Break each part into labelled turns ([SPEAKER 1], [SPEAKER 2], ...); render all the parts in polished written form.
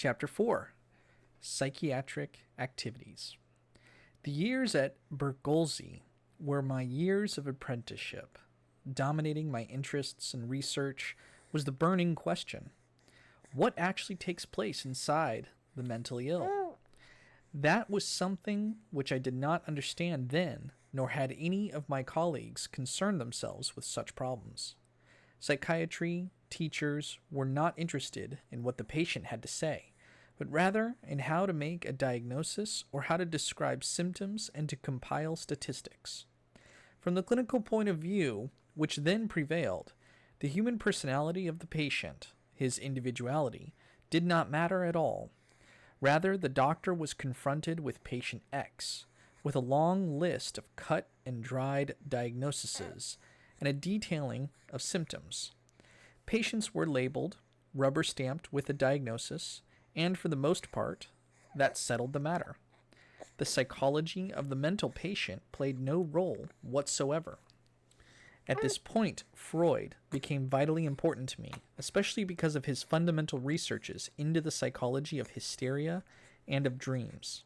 [SPEAKER 1] Chapter 4: Psychiatric Activities. The years at Bergolzi were my years of apprenticeship. Dominating my interests and research was the burning question: what actually takes place inside the mentally ill? That was something which I did not understand then, nor had any of my colleagues concerned themselves with such problems. Psychiatry teachers were not interested in what the patient had to say, but rather in how to make a diagnosis or how to describe symptoms and to compile statistics. From the clinical point of view, which then prevailed, the human personality of the patient, his individuality, did not matter at all. Rather, the doctor was confronted with patient X, with a long list of cut and dried diagnoses and a detailing of symptoms. Patients were labeled, rubber stamped with a diagnosis, and for the most part, that settled the matter. The psychology of the mental patient played no role whatsoever. At this point, Freud became vitally important to me, especially because of his fundamental researches into the psychology of hysteria and of dreams.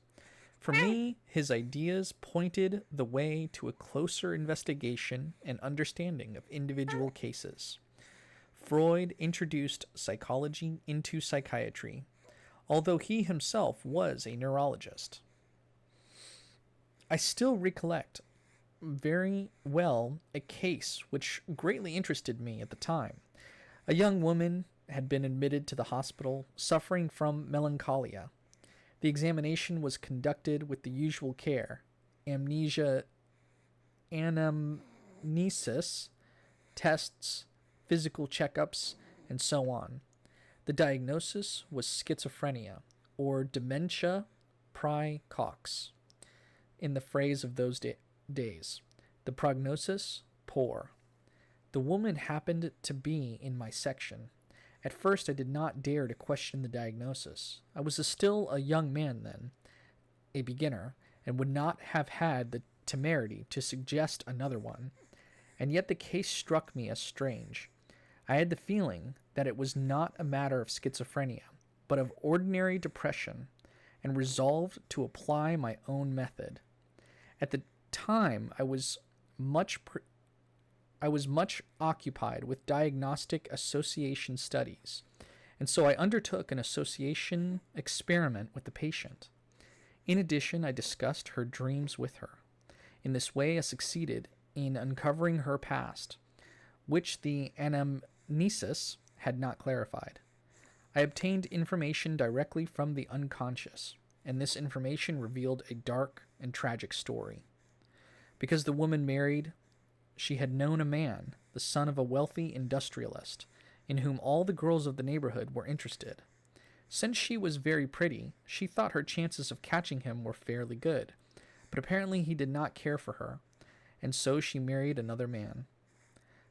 [SPEAKER 1] For me, his ideas pointed the way to a closer investigation and understanding of individual cases. Freud introduced psychology into psychiatry, although he himself was a neurologist. I still recollect very well a case which greatly interested me at the time. A young woman had been admitted to the hospital suffering from melancholia. The examination was conducted with the usual care: amnesia, anamnesis, tests, physical checkups, and so on. The diagnosis was schizophrenia, or dementia praecox, in the phrase of those days. The prognosis, poor. The woman happened to be in my section. At first I did not dare to question the diagnosis. I was still a young man then, a beginner, and would not have had the temerity to suggest another one. And yet the case struck me as strange. I had the feeling that it was not a matter of schizophrenia, but of ordinary depression, and resolved to apply my own method. At the time, I was much occupied with diagnostic association studies, and so I undertook an association experiment with the patient. In addition, I discussed her dreams with her. In this way, I succeeded in uncovering her past, which the anamnesis had not clarified. I obtained information directly from the unconscious, and this information revealed a dark and tragic story. Because the woman married, she had known a man, the son of a wealthy industrialist, in whom all the girls of the neighborhood were interested. Since she was very pretty, she thought her chances of catching him were fairly good, but apparently he did not care for her, and so she married another man.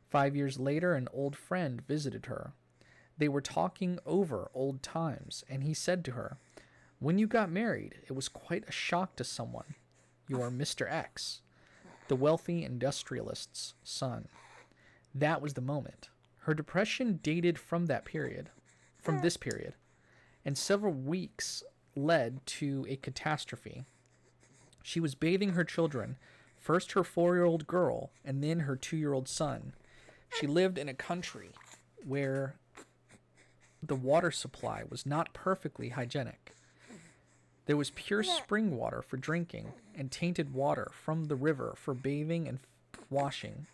[SPEAKER 1] 5 years later, an old friend visited her. They were talking over old times, and he said to her, "When you got married, it was quite a shock to someone. You are Mr. X, the wealthy industrialist's son." That was the moment. Her depression dated from this period, and several weeks led to a catastrophe. She was bathing her children, first her 4-year-old girl, and then her 2-year-old son. She lived in a country where the water supply was not perfectly hygienic. There was pure spring water for drinking and tainted water from the river for bathing and washing.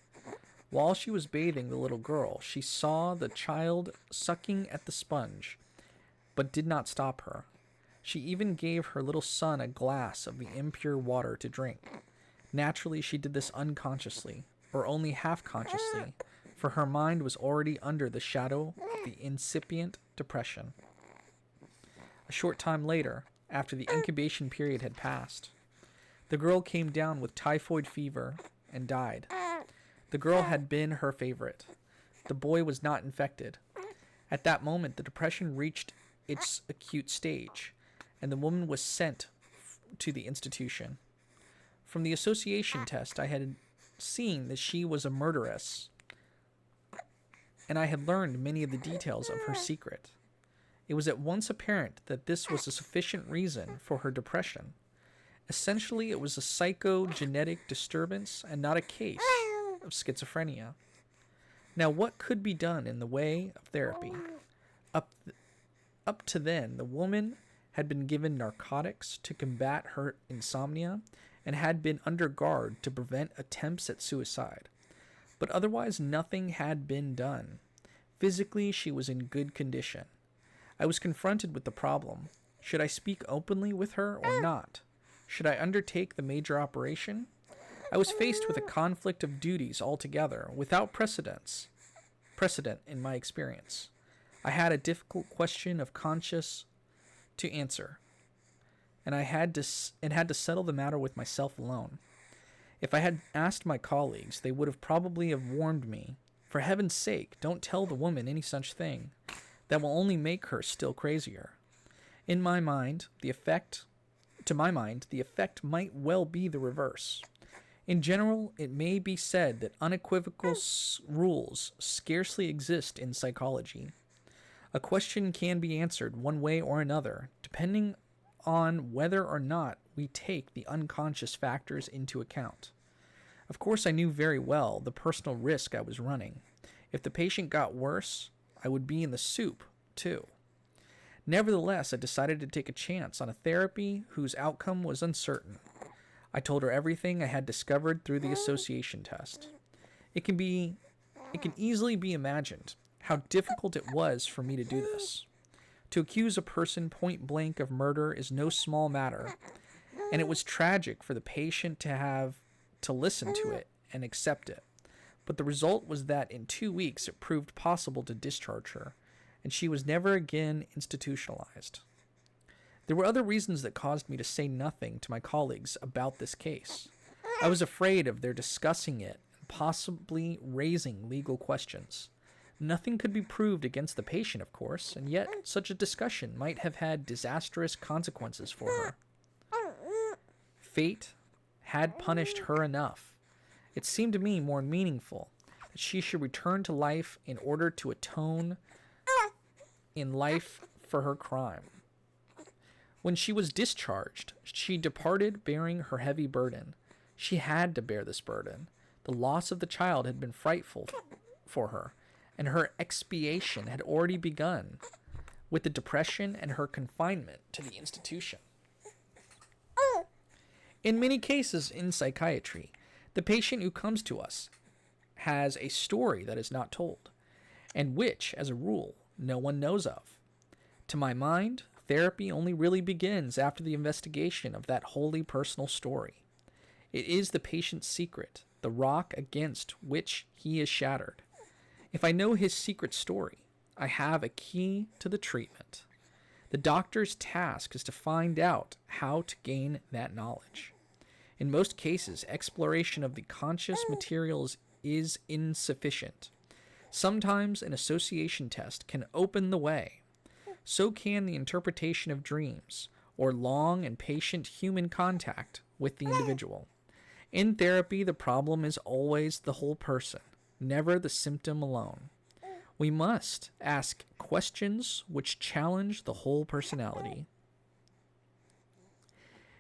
[SPEAKER 1] While she was bathing the little girl, she saw the child sucking at the sponge, but did not stop her. She even gave her little son a glass of the impure water to drink. Naturally, she did this unconsciously, or only half-consciously, for her mind was already under the shadow of the incipient depression. A short time later, after the incubation period had passed, the girl came down with typhoid fever and died. The girl had been her favorite. The boy was not infected. At that moment, the depression reached its acute stage, and the woman was sent to the institution. From the association test, I had seen that she was a murderess, and I had learned many of the details of her secret. It was at once apparent that this was a sufficient reason for her depression. Essentially, it was a psychogenetic disturbance and not a case of schizophrenia. Now, what could be done in the way of therapy? Up to then, the woman had been given narcotics to combat her insomnia and had been under guard to prevent attempts at suicide. But otherwise, nothing had been done. Physically, she was in good condition. I was confronted with the problem. Should I speak openly with her or not? Should I undertake the major operation? I was faced with a conflict of duties altogether, without precedent in my experience. I had a difficult question of conscience to answer, and I had to settle the matter with myself alone. If I had asked my colleagues, they would have probably have warned me, "For heaven's sake, don't tell the woman any such thing. That will only make her still crazier." To my mind, the effect might well be the reverse. In general, it may be said that unequivocal rules scarcely exist in psychology. A question can be answered one way or another, depending on whether or not we take the unconscious factors into account. Of course, I knew very well the personal risk I was running. If the patient got worse, I would be in the soup, too. Nevertheless, I decided to take a chance on a therapy whose outcome was uncertain. I told her everything I had discovered through the association test. It can easily be imagined how difficult it was for me to do this. To accuse a person point blank of murder is no small matter, and it was tragic for the patient to have to listen to it and accept it. But the result was that in 2 weeks it proved possible to discharge her, and she was never again institutionalized. There were other reasons that caused me to say nothing to my colleagues about this case. I was afraid of their discussing it and possibly raising legal questions. Nothing could be proved against the patient, of course, and yet such a discussion might have had disastrous consequences for her. Fate had punished her enough. It seemed to me more meaningful that she should return to life in order to atone in life for her crime. When she was discharged, she departed bearing her heavy burden. She had to bear this burden. The loss of the child had been frightful for her, and her expiation had already begun with the depression and her confinement to the institution. In many cases in psychiatry, the patient who comes to us has a story that is not told, and which, as a rule, no one knows of. To my mind, therapy only really begins after the investigation of that wholly personal story. It is the patient's secret, the rock against which he is shattered. If I know his secret story, I have a key to the treatment. The doctor's task is to find out how to gain that knowledge. In most cases, exploration of the conscious materials is insufficient. Sometimes an association test can open the way. So can the interpretation of dreams, or long and patient human contact with the individual. In therapy, the problem is always the whole person, never the symptom alone. We must ask questions which challenge the whole personality.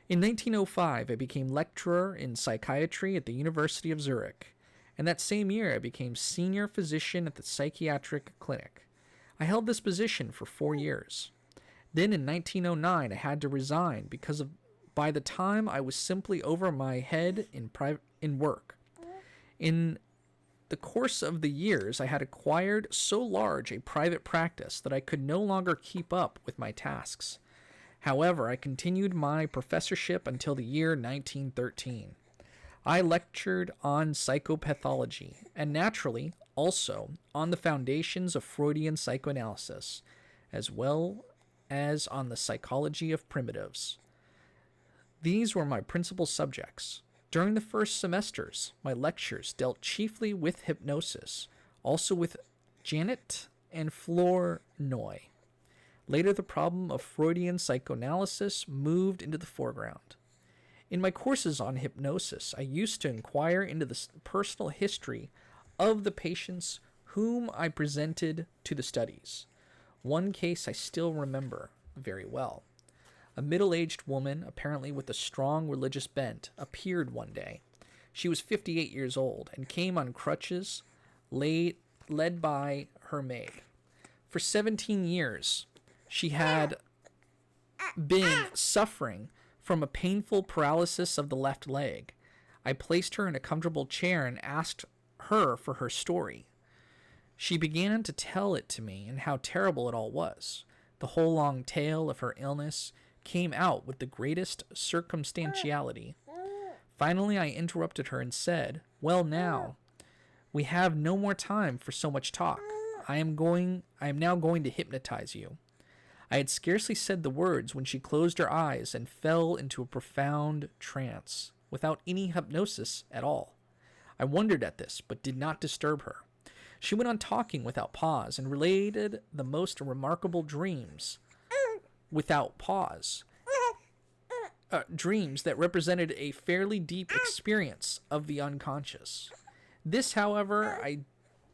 [SPEAKER 1] In 1905, I became lecturer in psychiatry at the University of Zurich, and that same year I became senior physician at the Psychiatric clinic. I held this position for 4 years. Then in 1909, I had to resign because by the time I was simply over my head in work. In the course of the years, I had acquired so large a private practice that I could no longer keep up with my tasks. However, I continued my professorship until the year 1913. I lectured on psychopathology, and naturally, also on the foundations of Freudian psychoanalysis, as well as on the psychology of primitives. These were my principal subjects. During the first semesters, my lectures dealt chiefly with hypnosis, also with Janet and Flournoy. Later, the problem of Freudian psychoanalysis moved into the foreground. In my courses on hypnosis, I used to inquire into the personal history of the patients whom I presented to the studies. One case I still remember very well. A middle-aged woman, apparently with a strong religious bent, appeared one day. She was 58 years old and came on crutches, led by her maid. For 17 years, she had been suffering from a painful paralysis of the left leg. I placed her in a comfortable chair and asked her for her story. She began to tell it to me and how terrible it all was. The whole long tale of her illness came out with the greatest circumstantiality. Finally, I interrupted her and said, "Well, now, we have no more time for so much talk. I am now going to hypnotize you." I had scarcely said the words when she closed her eyes and fell into a profound trance, without any hypnosis at all. I wondered at this, but did not disturb her. She went on talking without pause and related the most remarkable dreams without pause. Dreams that represented a fairly deep experience of the unconscious. This, however, I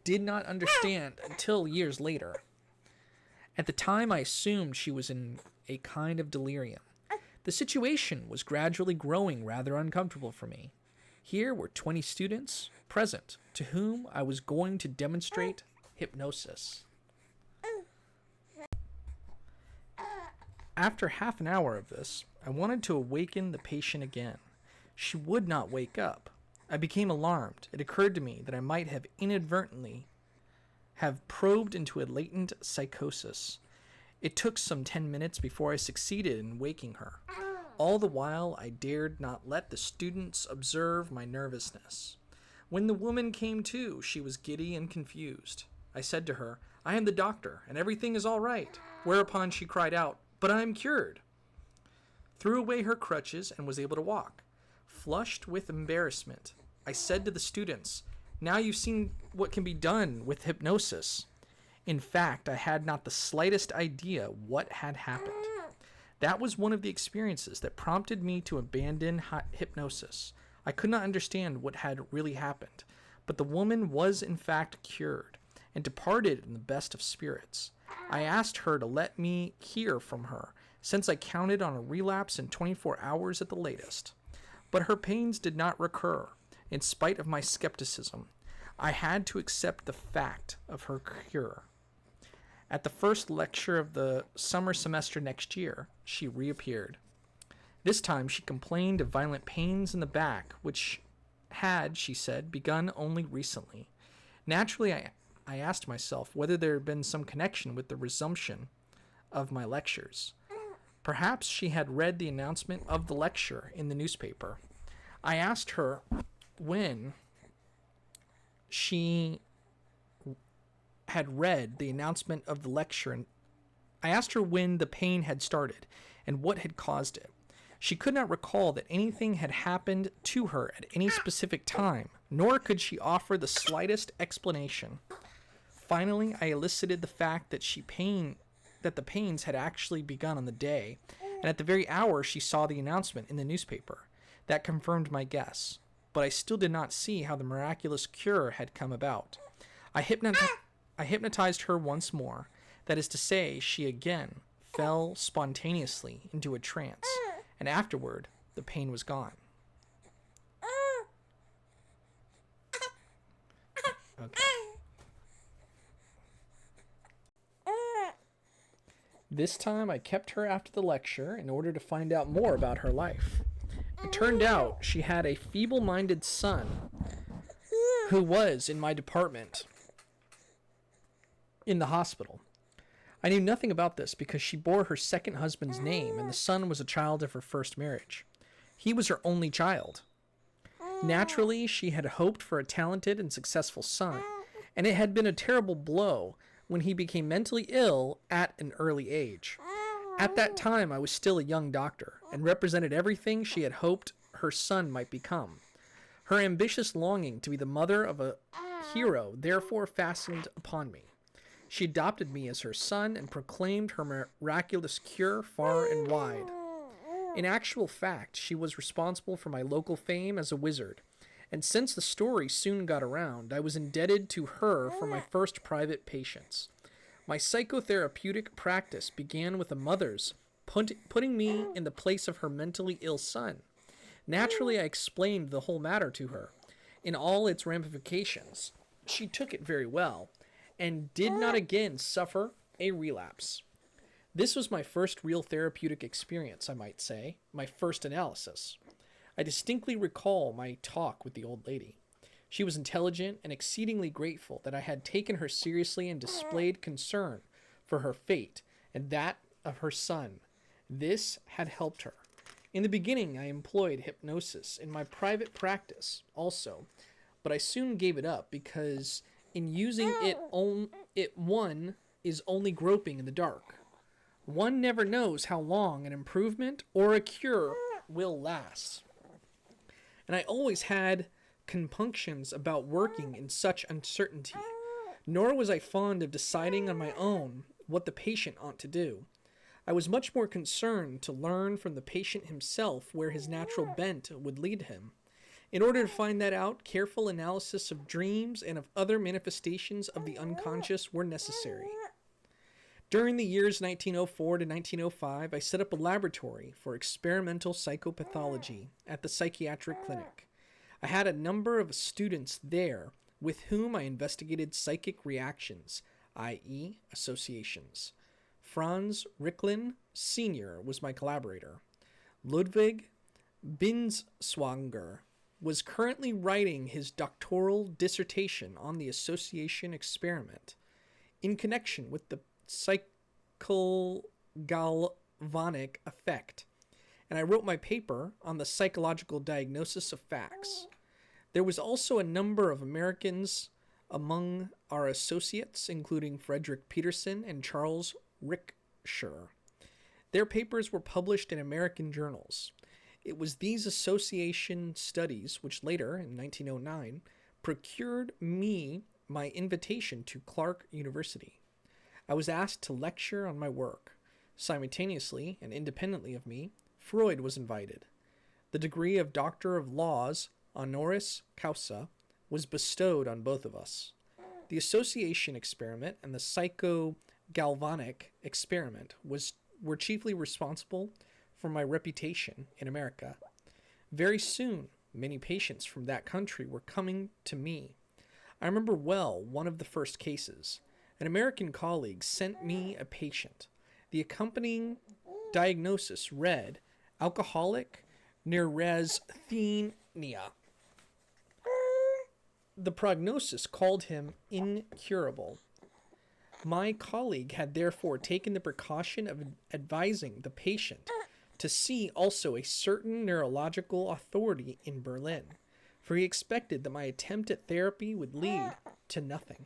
[SPEAKER 1] did not understand until years later. At the time, I assumed she was in a kind of delirium. The situation was gradually growing rather uncomfortable for me. Here were 20 students present to whom I was going to demonstrate hypnosis. After half an hour of this, I wanted to awaken the patient again. She would not wake up. I became alarmed. It occurred to me that I might have inadvertently have probed into a latent psychosis. It took some 10 minutes before I succeeded in waking her. All the while, I dared not let the students observe my nervousness. When the woman came to, she was giddy and confused. I said to her, "I am the doctor, and everything is all right," whereupon she cried out, "But I am cured," threw away her crutches, and was able to walk. Flushed with embarrassment, I said to the students, "Now you've seen what can be done with hypnosis." In fact, I had not the slightest idea what had happened. That was one of the experiences that prompted me to abandon hypnosis. I could not understand what had really happened, but the woman was in fact cured and departed in the best of spirits. I asked her to let me hear from her, since I counted on a relapse in 24 hours at the latest. But her pains did not recur. In spite of my skepticism, I had to accept the fact of her cure. At the first lecture of the summer semester next year, she reappeared. This time she complained of violent pains in the back, which had, she said, begun only recently. Naturally, I asked myself whether there had been some connection with the resumption of my lectures. Perhaps she had read the announcement of the lecture in the newspaper. I asked her when she had read the announcement of the lecture, and I asked her when the pain had started and what had caused it. She could not recall that anything had happened to her at any specific time, nor could she offer the slightest explanation. Finally, I elicited the fact that the pains had actually begun on the day, and at the very hour she saw the announcement in the newspaper. That confirmed my guess, but I still did not see how the miraculous cure had come about. I hypnotized her once more. That is to say, she again fell spontaneously into a trance, and afterward, the pain was gone. Okay. This time I kept her after the lecture in order to find out more about her life. It turned out she had a feeble-minded son who was in my department in the hospital. I knew nothing about this because she bore her second husband's name, and the son was a child of her first marriage. He was her only child. Naturally, she had hoped for a talented and successful son, and it had been a terrible blow when he became mentally ill at an early age. At that time, I was still a young doctor, and represented everything she had hoped her son might become. Her ambitious longing to be the mother of a hero therefore fastened upon me. She adopted me as her son and proclaimed her miraculous cure far and wide. In actual fact, she was responsible for my local fame as a wizard, and since the story soon got around, I was indebted to her for my first private patients. My psychotherapeutic practice began with a mother's putting me in the place of her mentally ill son. Naturally, I explained the whole matter to her, in all its ramifications. She took it very well, and did not again suffer a relapse. This was my first real therapeutic experience, I might say, my first analysis. I distinctly recall my talk with the old lady. She was intelligent and exceedingly grateful that I had taken her seriously and displayed concern for her fate and that of her son. This had helped her. In the beginning, I employed hypnosis in my private practice also, but I soon gave it up because in using one is only groping in the dark. One never knows how long an improvement or a cure will last. And I always had compunctions about working in such uncertainty, nor was I fond of deciding on my own what the patient ought to do. I was much more concerned to learn from the patient himself where his natural bent would lead him. In order to find that out, careful analysis of dreams and of other manifestations of the unconscious were necessary. During the years 1904 to 1905, I set up a laboratory for experimental psychopathology at the Psychiatric clinic. I had a number of students there with whom I investigated psychic reactions, i.e., associations. Franz Ricklin Sr. was my collaborator. Ludwig Binswanger was currently writing his doctoral dissertation on the association experiment in connection with the psychogalvanic effect, and I wrote my paper on the psychological diagnosis of facts. There was also a number of Americans among our associates, including Frederick Peterson and Charles Ricksher. Their papers were published in American journals. It was these association studies which later, in 1909, procured me my invitation to Clark University. I was asked to lecture on my work. Simultaneously and independently of me, Freud was invited. The degree of Doctor of Laws honoris causa was bestowed on both of us. The association experiment and the psychogalvanic experiment were chiefly responsible for my reputation in America. Very soon, many patients from that country were coming to me. I remember well one of the first cases. An American colleague sent me a patient. The accompanying diagnosis read alcoholic neurasthenia. The prognosis called him incurable. My colleague had therefore taken the precaution of advising the patient to see also a certain neurological authority in Berlin, for he expected that my attempt at therapy would lead to nothing.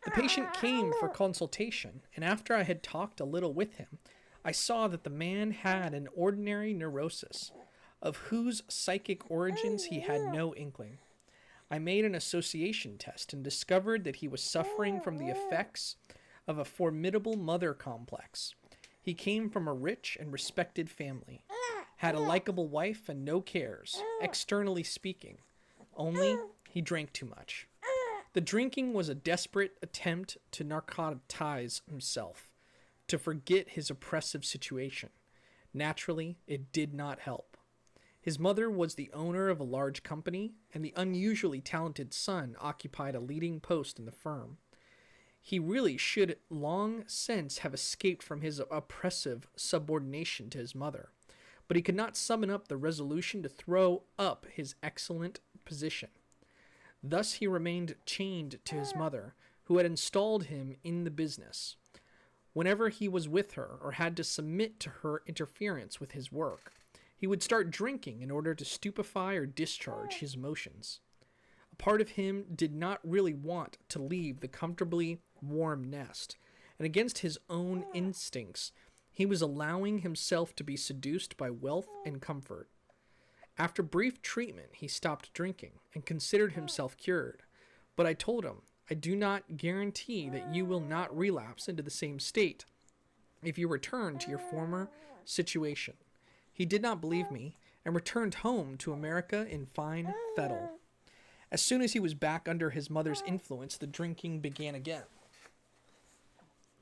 [SPEAKER 1] The patient came for consultation, and after I had talked a little with him, I saw that the man had an ordinary neurosis, of whose psychic origins he had no inkling. I made an association test and discovered that he was suffering from the effects of a formidable mother complex. He came from a rich and respected family, had a likable wife and no cares, externally speaking. Only he drank too much. The drinking was a desperate attempt to narcotize himself, to forget his oppressive situation. Naturally, it did not help. His mother was the owner of a large company, and the unusually talented son occupied a leading post in the firm. He really should long since have escaped from his oppressive subordination to his mother, but he could not summon up the resolution to throw up his excellent position. Thus he remained chained to his mother, who had installed him in the business. Whenever he was with her or had to submit to her interference with his work, he would start drinking in order to stupefy or discharge his emotions. A part of him did not really want to leave the comfortably warm nest, and against his own instincts, he was allowing himself to be seduced by wealth and comfort. After brief treatment, he stopped drinking and considered himself cured. But I told him, I do not guarantee that you will not relapse into the same state if you return to your former situation. He did not believe me and returned home to America in fine fettle. As soon as he was back under his mother's influence, the drinking began again.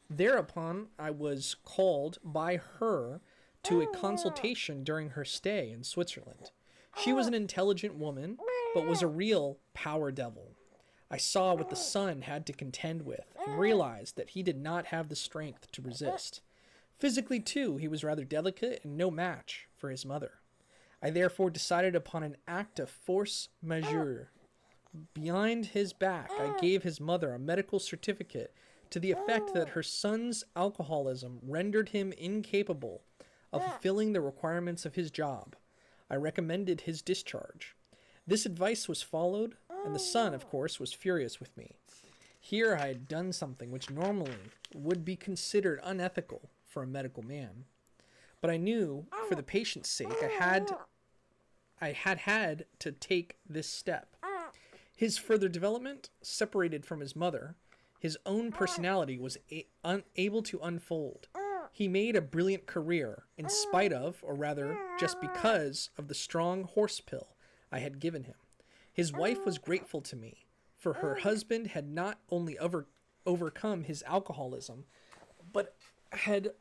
[SPEAKER 2] Thereupon, I was called by her to a consultation during her stay in Switzerland. She was an intelligent woman, but was a real power devil. I saw what the son had to contend with and realized that he did not have the strength to resist. Physically, too, he was rather delicate and no match for his mother. I therefore decided upon an act of force majeure. Behind his back, I gave his mother a medical certificate to the effect that her son's alcoholism rendered him incapable of fulfilling the requirements of his job. I recommended his discharge. This advice was followed, and the son, of course, was furious with me. Here I had done something which normally would be considered unethical for a medical man. But I knew, for the patient's sake, I had to take this step. His further development, separated from his mother, his own personality was unable to unfold. He made a brilliant career in spite of, or rather, just because of the strong horse pill I had given him. His wife was grateful to me, for her husband had not only overcome his alcoholism, but had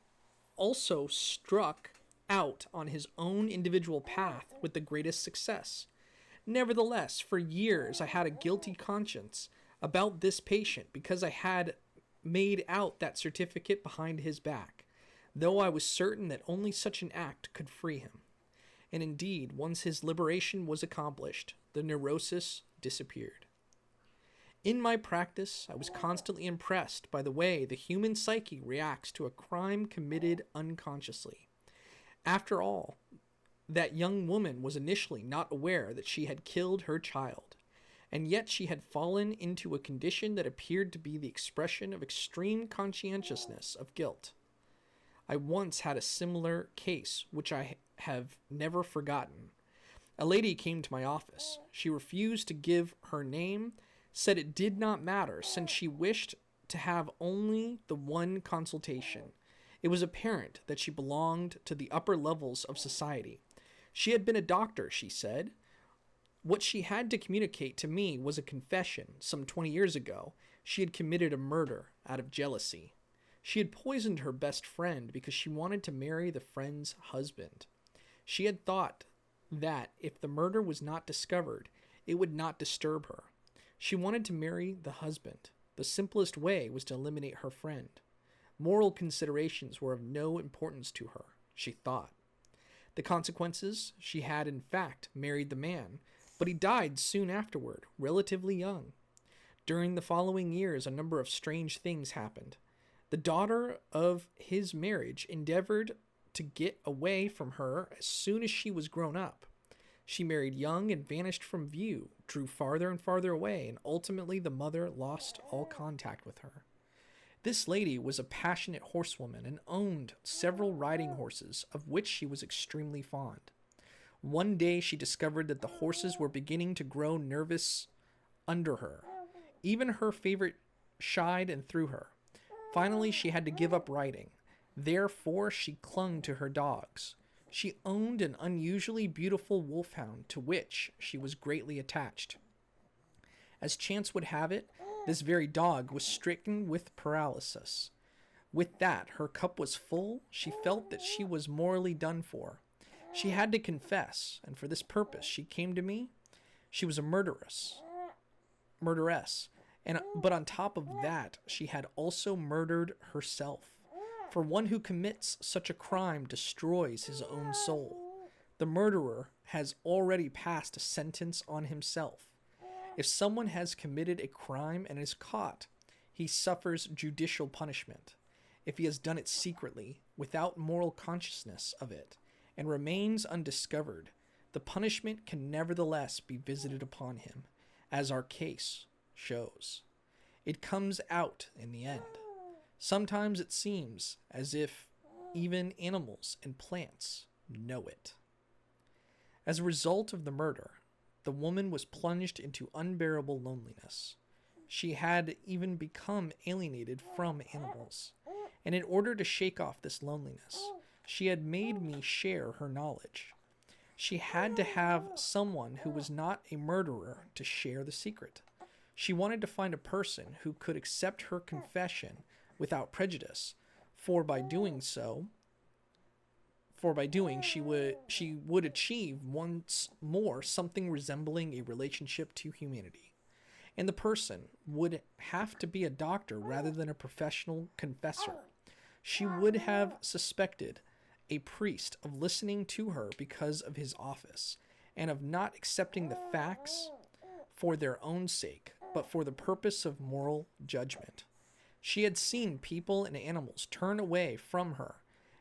[SPEAKER 2] also struck out on his own individual path with the greatest success. Nevertheless, for years I had a guilty conscience about this patient because I had made out that certificate behind his back, though I was certain that only such an act could free him. And indeed, once his liberation was accomplished, the neurosis disappeared. In my practice, I was constantly impressed by the way the human psyche reacts to a crime committed unconsciously. After all, that young woman was initially not aware that she had killed her child, and yet she had fallen into a condition that appeared to be the expression of extreme conscientiousness of guilt. I once had a similar case, which I have never forgotten. A lady came to my office. She refused to give her name, said it did not matter, since she wished to have only the one consultation. It was apparent that she belonged to the upper levels of society. She had been a doctor, she said. What she had to communicate to me was a confession. Some 20 years ago, she had committed a murder out of jealousy. She had poisoned her best friend because she wanted to marry the friend's husband. She had thought that if the murder was not discovered, it would not disturb her. She wanted to marry the husband. The simplest way was to eliminate her friend. Moral considerations were of no importance to her, she thought. The consequences, she had in fact married the man, but he died soon afterward, relatively young. During the following years, a number of strange things happened. The daughter of his marriage endeavored to get away from her as soon as she was grown up. She married young and vanished from view, drew farther and farther away, and ultimately the mother lost all contact with her. This lady was a passionate horsewoman and owned several riding horses, of which she was extremely fond. One day she discovered that the horses were beginning to grow nervous under her. Even her favorite shied and threw her. Finally, she had to give up riding. Therefore, she clung to her dogs. She owned an unusually beautiful wolfhound to which she was greatly attached. As chance would have it, this very dog was stricken with paralysis. With that, her cup was full. She felt that she was morally done for. She had to confess, and for this purpose she came to me. She was a murderess, but on top of that, she had also murdered herself. For one who commits such a crime destroys his own soul. The murderer has already passed a sentence on himself. If someone has committed a crime and is caught, he suffers judicial punishment. If he has done it secretly, without moral consciousness of it, and remains undiscovered, the punishment can nevertheless be visited upon him, as our case shows. It comes out in the end. Sometimes it seems as if even animals and plants know it. As a result of the murder, the woman was plunged into unbearable loneliness. She had even become alienated from animals, and in order to shake off this loneliness, she had made me share her knowledge. She had to have someone who was not a murderer to share the secret. She wanted to find a person who could accept her confession without prejudice, for by doing she would achieve once more something resembling a relationship to humanity. And the person would have to be a doctor rather than a professional confessor. She would have suspected a priest of listening to her because of his office, and of not accepting the facts for their own sake, but for the purpose of moral judgment. She had seen people and animals turn away from her,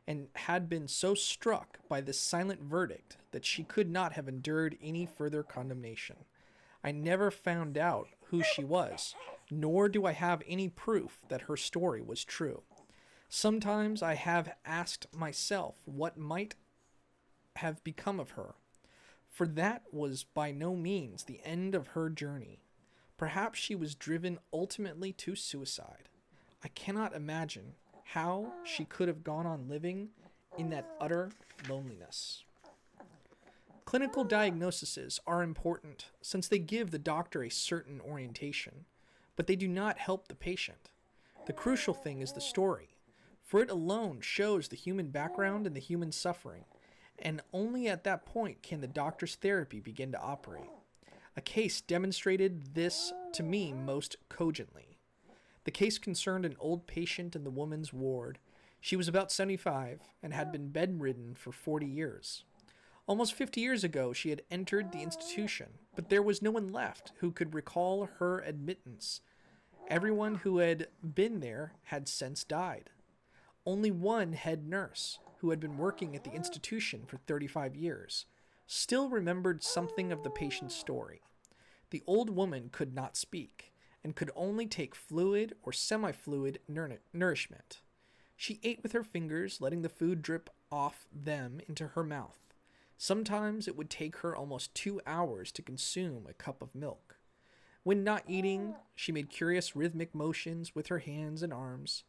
[SPEAKER 2] and had been so struck by this silent verdict that she could not have endured any further condemnation. I never found out who she was, nor do I have any proof that her story was true. Sometimes I have asked myself what might have become of her, for that was by no means the end of her journey. Perhaps she was driven ultimately to suicide. I cannot imagine how she could have gone on living in that utter loneliness. Clinical diagnoses are important since they give the doctor a certain orientation, but they do not help the patient. The crucial thing is the story, for it alone shows the human background and the human suffering, and only at that point can the doctor's therapy begin to operate. A case demonstrated this to me most cogently. The case concerned an old patient in the woman's ward. She was about 75 and had been bedridden for 40 years. Almost 50 years ago, she had entered the institution, but there was no one left who could recall her admittance. Everyone who had been there had since died. Only one head nurse, who had been working at the institution for 35 years, still remembered something of the patient's story. The old woman could not speak, and could only take fluid or semi-fluid nourishment. She ate with her fingers, letting the food drip off them into her mouth. Sometimes it would take her almost 2 hours to consume a cup of milk. When not eating, she made curious rhythmic motions with her hands and arms.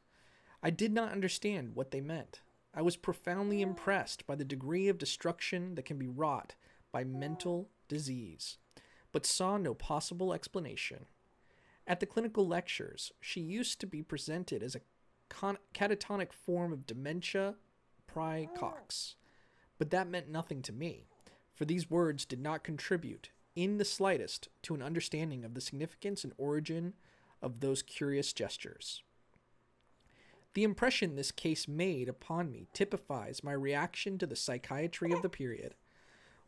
[SPEAKER 2] I did not understand what they meant. I was profoundly impressed by the degree of destruction that can be wrought by mental disease, but saw no possible explanation. At the clinical lectures, she used to be presented as a catatonic form of dementia praecox, but that meant nothing to me, for these words did not contribute in the slightest to an understanding of the significance and origin of those curious gestures. The impression this case made upon me typifies my reaction to the psychiatry of the period.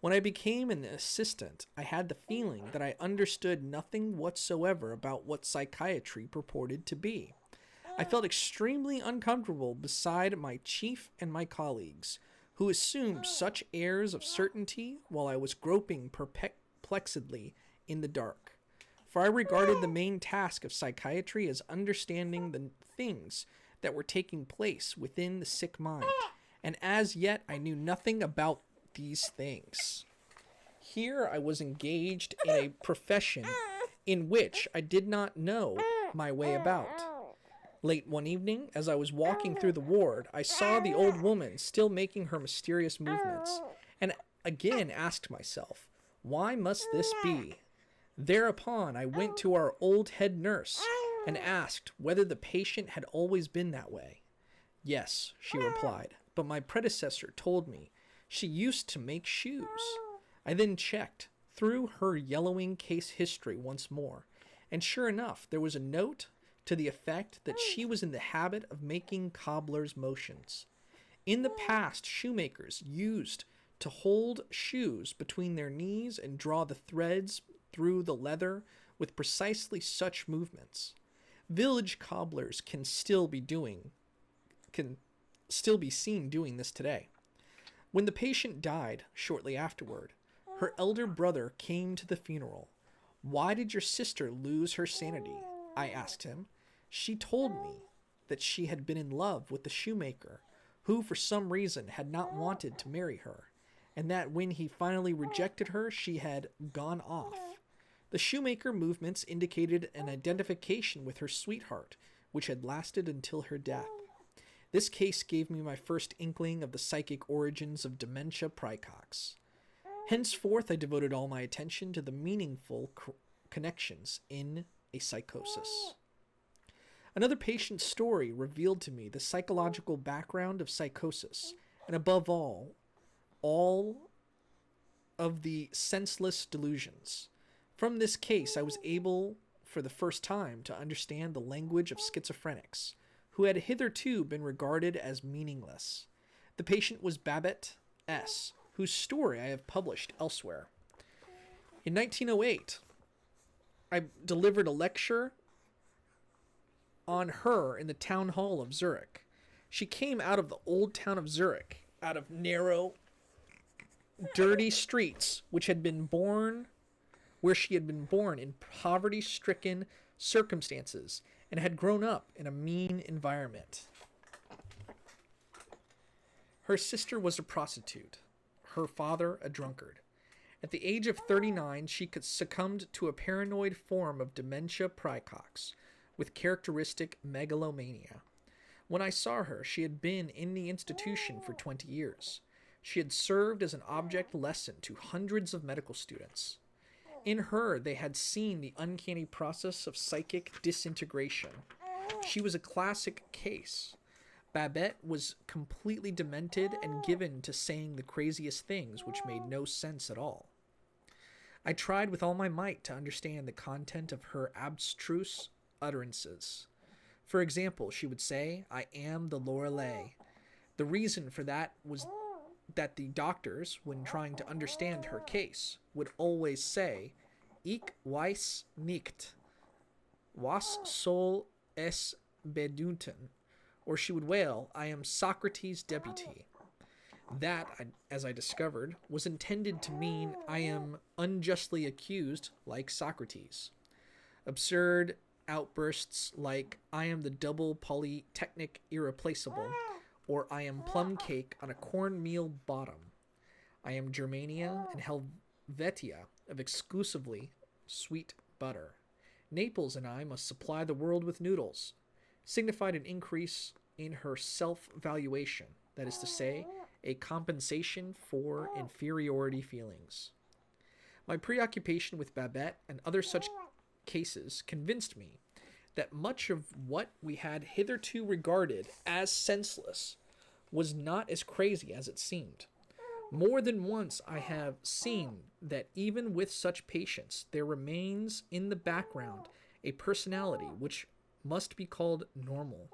[SPEAKER 2] When I became an assistant, I had the feeling that I understood nothing whatsoever about what psychiatry purported to be. I felt extremely uncomfortable beside my chief and my colleagues, who assumed such airs of certainty while I was groping perplexedly in the dark. For I regarded the main task of psychiatry as understanding the things that were taking place within the sick mind, and as yet I knew nothing about these things. Here I was engaged in a profession in which I did not know my way about. Late one evening, as I was walking through the ward, I saw the old woman still making her mysterious movements, and again asked myself, why must this be? Thereupon I went to our old head nurse and asked whether the patient had always been that way. Yes, she replied, but my predecessor told me she used to make shoes. I then checked through her yellowing case history once more, and sure enough, there was a note to the effect that she was in the habit of making cobbler's motions. In the past, shoemakers used to hold shoes between their knees and draw the threads through the leather with precisely such movements. Village cobblers can still be seen doing this today. When the patient died shortly afterward, her elder brother came to the funeral. Why did your sister lose her sanity? I asked him. She told me that she had been in love with the shoemaker, who for some reason had not wanted to marry her, and that when he finally rejected her, she had gone off. The shoemaker movements indicated an identification with her sweetheart, which had lasted until her death. This case gave me my first inkling of the psychic origins of dementia praecox. Henceforth, I devoted all my attention to the meaningful connections in a psychosis. Another patient's story revealed to me the psychological background of psychosis, and above all of the senseless delusions. From this case, I was able, for the first time, to understand the language of schizophrenics, who had hitherto been regarded as meaningless. The patient was Babette S., whose story I have published elsewhere. In 1908, I delivered a lecture on her in the town hall of Zurich. She came out of the old town of Zurich, out of narrow, dirty streets, where she had been born in poverty-stricken circumstances and had grown up in a mean environment. Her sister was a prostitute, her father a drunkard. At the age of 39, she succumbed to a paranoid form of dementia praecox with characteristic megalomania. When I saw her, she had been in the institution for 20 years. She had served as an object lesson to hundreds of medical students. In her, they had seen the uncanny process of psychic disintegration. She was a classic case. Babette was completely demented and given to saying the craziest things which made no sense at all. I tried with all my might to understand the content of her abstruse utterances. For example, she would say, "I am the Lorelei." The reason for that was that the doctors, when trying to understand her case, would always say, "Ich weiß nicht, was soll es bedeuten?" Or she would wail, "I am Socrates' deputy." That, as I discovered, was intended to mean I am unjustly accused like Socrates. Absurd outbursts like "I am the double polytechnic irreplaceable," or "I am plum cake on a cornmeal bottom," "I am Germania and Helvetia of exclusively sweet butter," "Naples and I must supply the world with noodles," signified an increase in her self-valuation, that is to say, a compensation for inferiority feelings. My preoccupation with Babette and other such cases convinced me that much of what we had hitherto regarded as senseless was not as crazy as it seemed. More than once I have seen that even with such patients, there remains in the background a personality which must be called normal.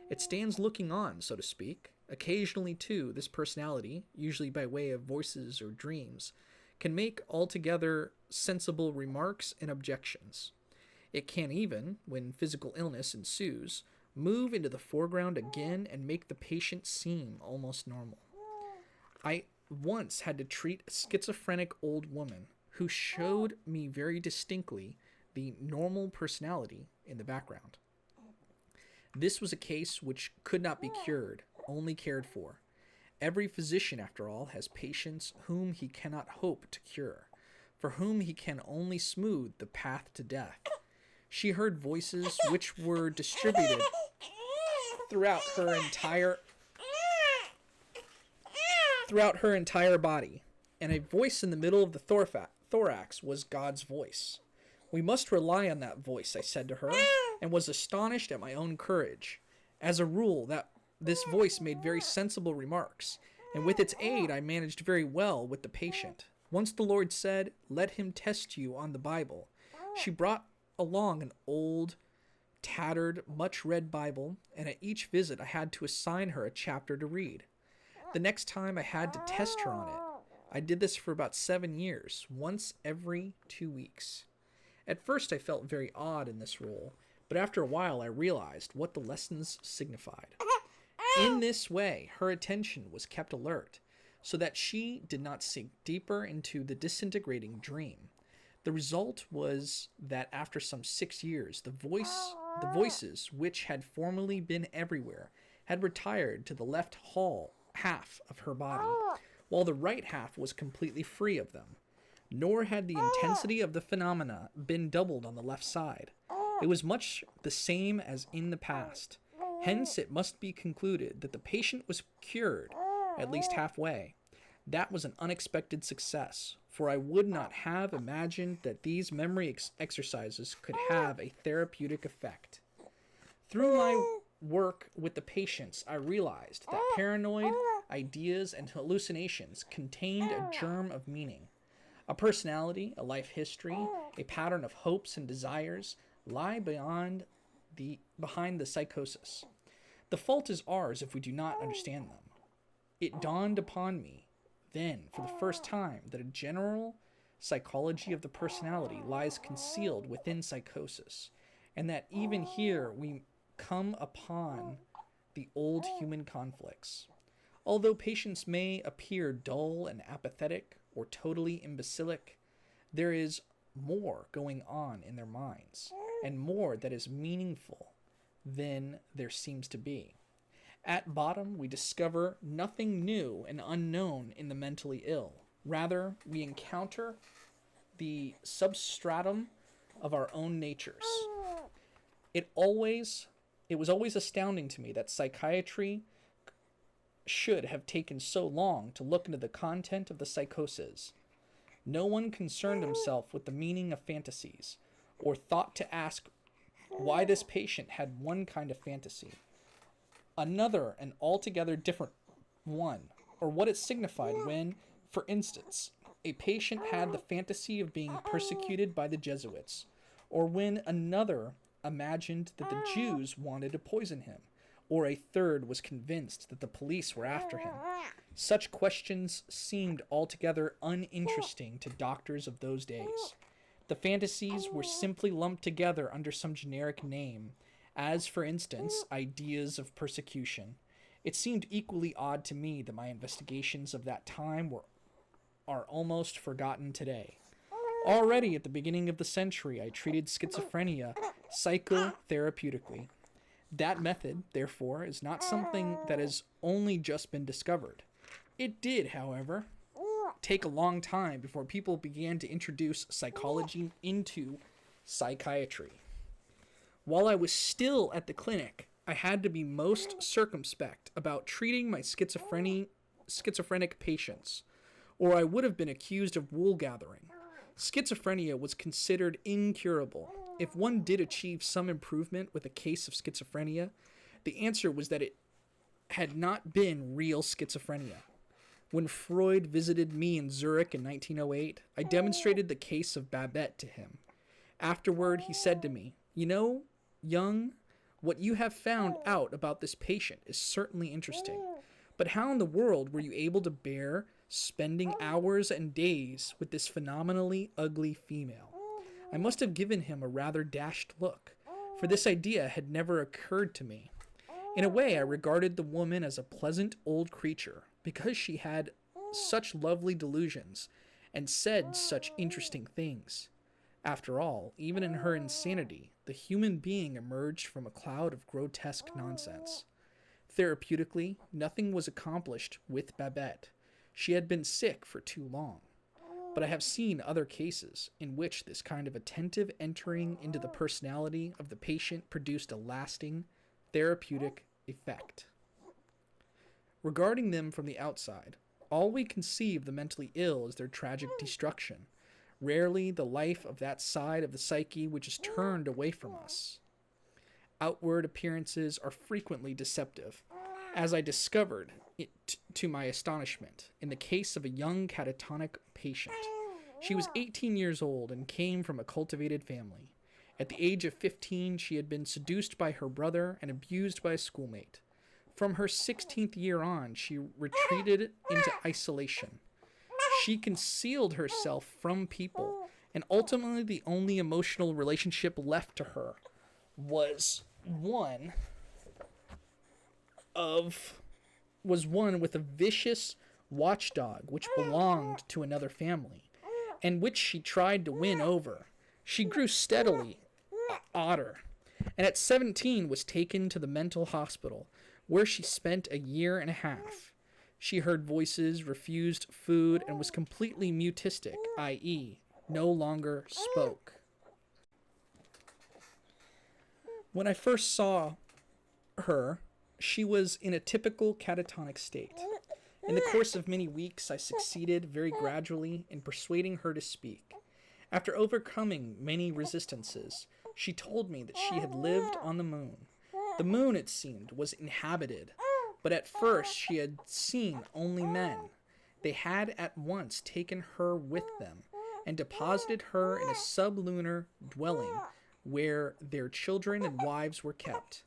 [SPEAKER 2] It stands looking on, so to speak. Occasionally, too, this personality, usually by way of voices or dreams, can make altogether sensible remarks and objections. It can even, when physical illness ensues, move into the foreground again and make the patient seem almost normal. I once had to treat a schizophrenic old woman who showed me very distinctly the normal personality in the background. This was a case which could not be cured, only cared for. Every physician, after all, has patients whom he cannot hope to cure, for whom he can only smooth the path to death. She heard voices which were distributed throughout her entire body, and a voice in the middle of the thorax was God's voice. "We must rely on that voice," I said to her, and was astonished at my own courage. As a rule, this voice made very sensible remarks, and with its aid I managed very well with the patient. Once the Lord said, "Let him test you on the Bible." She brought along an old, tattered, much-read Bible, and at each visit I had to assign her a chapter to read. The next time I had to test her on it. I did this for about 7 years, once every 2 weeks. At first I felt very odd in this role, but after a while I realized what the lessons signified. In this way, her attention was kept alert, so that she did not sink deeper into the disintegrating dream. The result was that after some 6 years, the voices which had formerly been everywhere had retired to the left half of her body, while the right half was completely free of them. Nor had the intensity of the phenomena been doubled on the left side. It was much the same as in the past. Hence, it must be concluded that the patient was cured, at least halfway. That was an unexpected success, for I would not have imagined that these memory exercises could have a therapeutic effect. Through my work with the patients, I realized that paranoid ideas and hallucinations contained a germ of meaning. A personality, a life history, a pattern of hopes and desires lie behind the psychosis. The fault is ours if we do not understand them. It dawned upon me then, for the first time, that a general psychology of the personality lies concealed within psychosis, and that even here we come upon the old human conflicts. Although patients may appear dull and apathetic or totally imbecilic, there is more going on in their minds, and more that is meaningful than there seems to be. At bottom, we discover nothing new and unknown in the mentally ill. Rather, we encounter the substratum of our own natures. It was always astounding to me that psychiatry should have taken so long to look into the content of the psychoses. No one concerned himself with the meaning of fantasies, or thought to ask why this patient had one kind of fantasy, another an altogether different one, or what it signified when, for instance, a patient had the fantasy of being persecuted by the Jesuits, or when another imagined that the Jews wanted to poison him, or a third was convinced that the police were after him. Such questions seemed altogether uninteresting to doctors of those days. The fantasies were simply lumped together under some generic name, as, for instance, ideas of persecution. It seemed equally odd to me that my investigations of that time are almost forgotten today. Already at the beginning of the century, I treated schizophrenia psychotherapeutically. That method, therefore, is not something that has only just been discovered. It did, however, take a long time before people began to introduce psychology into psychiatry. While I was still at the clinic, I had to be most circumspect about treating my schizophrenic patients, or I would have been accused of wool gathering. Schizophrenia was considered incurable. If one did achieve some improvement with a case of schizophrenia, the answer was that it had not been real schizophrenia. When Freud visited me in Zurich in 1908, I demonstrated the case of Babette to him. Afterward, he said to me, "You know, Jung, what you have found out about this patient is certainly interesting. But how in the world were you able to bear spending hours and days with this phenomenally ugly female?" I must have given him a rather dashed look, for this idea had never occurred to me. In a way, I regarded the woman as a pleasant old creature, because she had such lovely delusions and said such interesting things. After all, even in her insanity, the human being emerged from a cloud of grotesque nonsense. Therapeutically, nothing was accomplished with Babette. She had been sick for too long. But I have seen other cases in which this kind of attentive entering into the personality of the patient produced a lasting, therapeutic effect. Regarding them from the outside, all we conceive of the mentally ill is their tragic destruction, rarely the life of that side of the psyche which is turned away from us. Outward appearances are frequently deceptive, as I discovered it to my astonishment in the case of a young catatonic patient. She was 18 years old and came from a cultivated family. At the age of 15, she had been seduced by her brother and abused by a schoolmate. From her 16th year on, she retreated into isolation. She concealed herself from people, and ultimately the only emotional relationship left to her was one with a vicious watchdog which belonged to another family, and which she tried to win over. She grew steadily odder, and at 17 was taken to the mental hospital, where she spent a year and a half. She heard voices, refused food, and was completely mutistic, i.e., no longer spoke. When I first saw her, she was in a typical catatonic state. In the course of many weeks, I succeeded very gradually in persuading her to speak. After overcoming many resistances, she told me that she had lived on the moon, The moon, it seemed, was inhabited, but at first she had seen only men. They had at once taken her with them and deposited her in a sublunar dwelling where their children and wives were kept.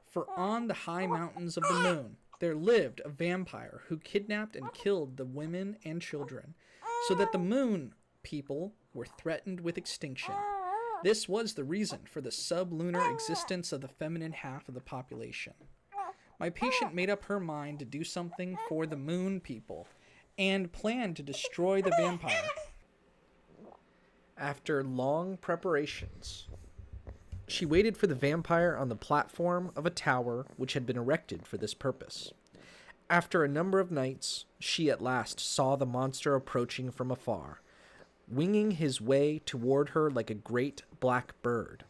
[SPEAKER 2] For on the high mountains of the moon there lived a vampire who kidnapped and killed the women and children, so that the moon people were threatened with extinction. This was the reason for the sublunar existence of the feminine half of the population. My patient made up her mind to do something for the moon people and planned to destroy the vampire. After long preparations, she waited for the vampire on the platform of a tower which had been erected for this purpose. After a number of nights, she at last saw the monster approaching from afar, winging his way toward her like a great black bird.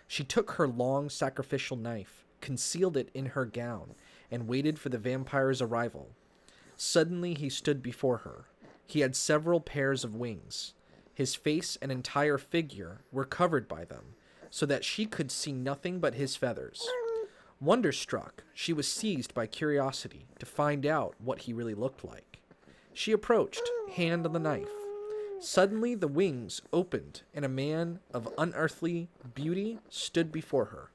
[SPEAKER 2] She took her long sacrificial knife, concealed it in her gown, and waited for the vampire's arrival. Suddenly he stood before her. He had several pairs of wings. His face and entire figure were covered by them, so that she could see nothing but his feathers. Wonderstruck, she was seized by curiosity to find out what he really looked like. She approached, hand on the knife. Suddenly the wings opened, and a man of unearthly beauty stood before her.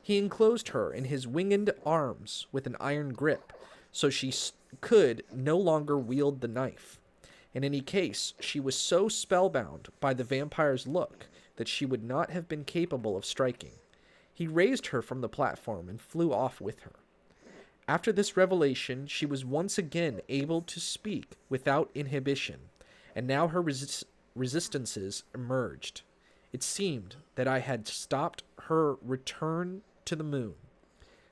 [SPEAKER 2] He enclosed her in his winged arms with an iron grip, so she could no longer wield the knife. In any case, she was so spellbound by the vampire's look that she would not have been capable of striking. He raised her from the platform and flew off with her. After this revelation, she was once again able to speak without inhibition, and now her resistances emerged. It seemed that I had stopped her return to the moon.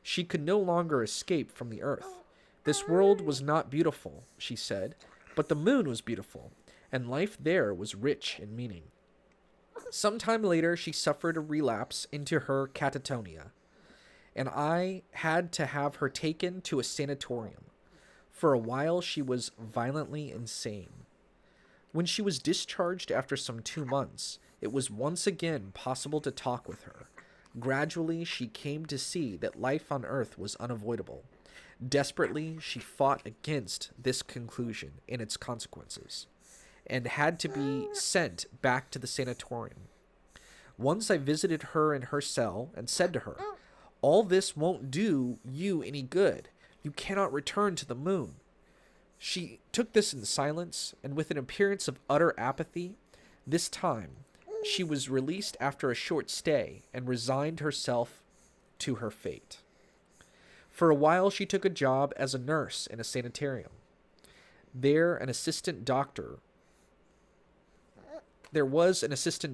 [SPEAKER 2] She could no longer escape from the earth. This world was not beautiful, she said, but the moon was beautiful, and life there was rich in meaning. Some time later, she suffered a relapse into her catatonia, and I had to have her taken to a sanatorium. For a while, she was violently insane. When she was discharged after some 2 months, it was once again possible to talk with her. Gradually, she came to see that life on earth was unavoidable. Desperately, she fought against this conclusion and its consequences, and had to be sent back to the sanatorium. Once I visited her in her cell and said to her, "All this won't do you any good. You cannot return to the moon." She took this in silence, and with an appearance of utter apathy. This time, she was released after a short stay and resigned herself to her fate. For a while, she took a job as a nurse in a sanitarium. There was an assistant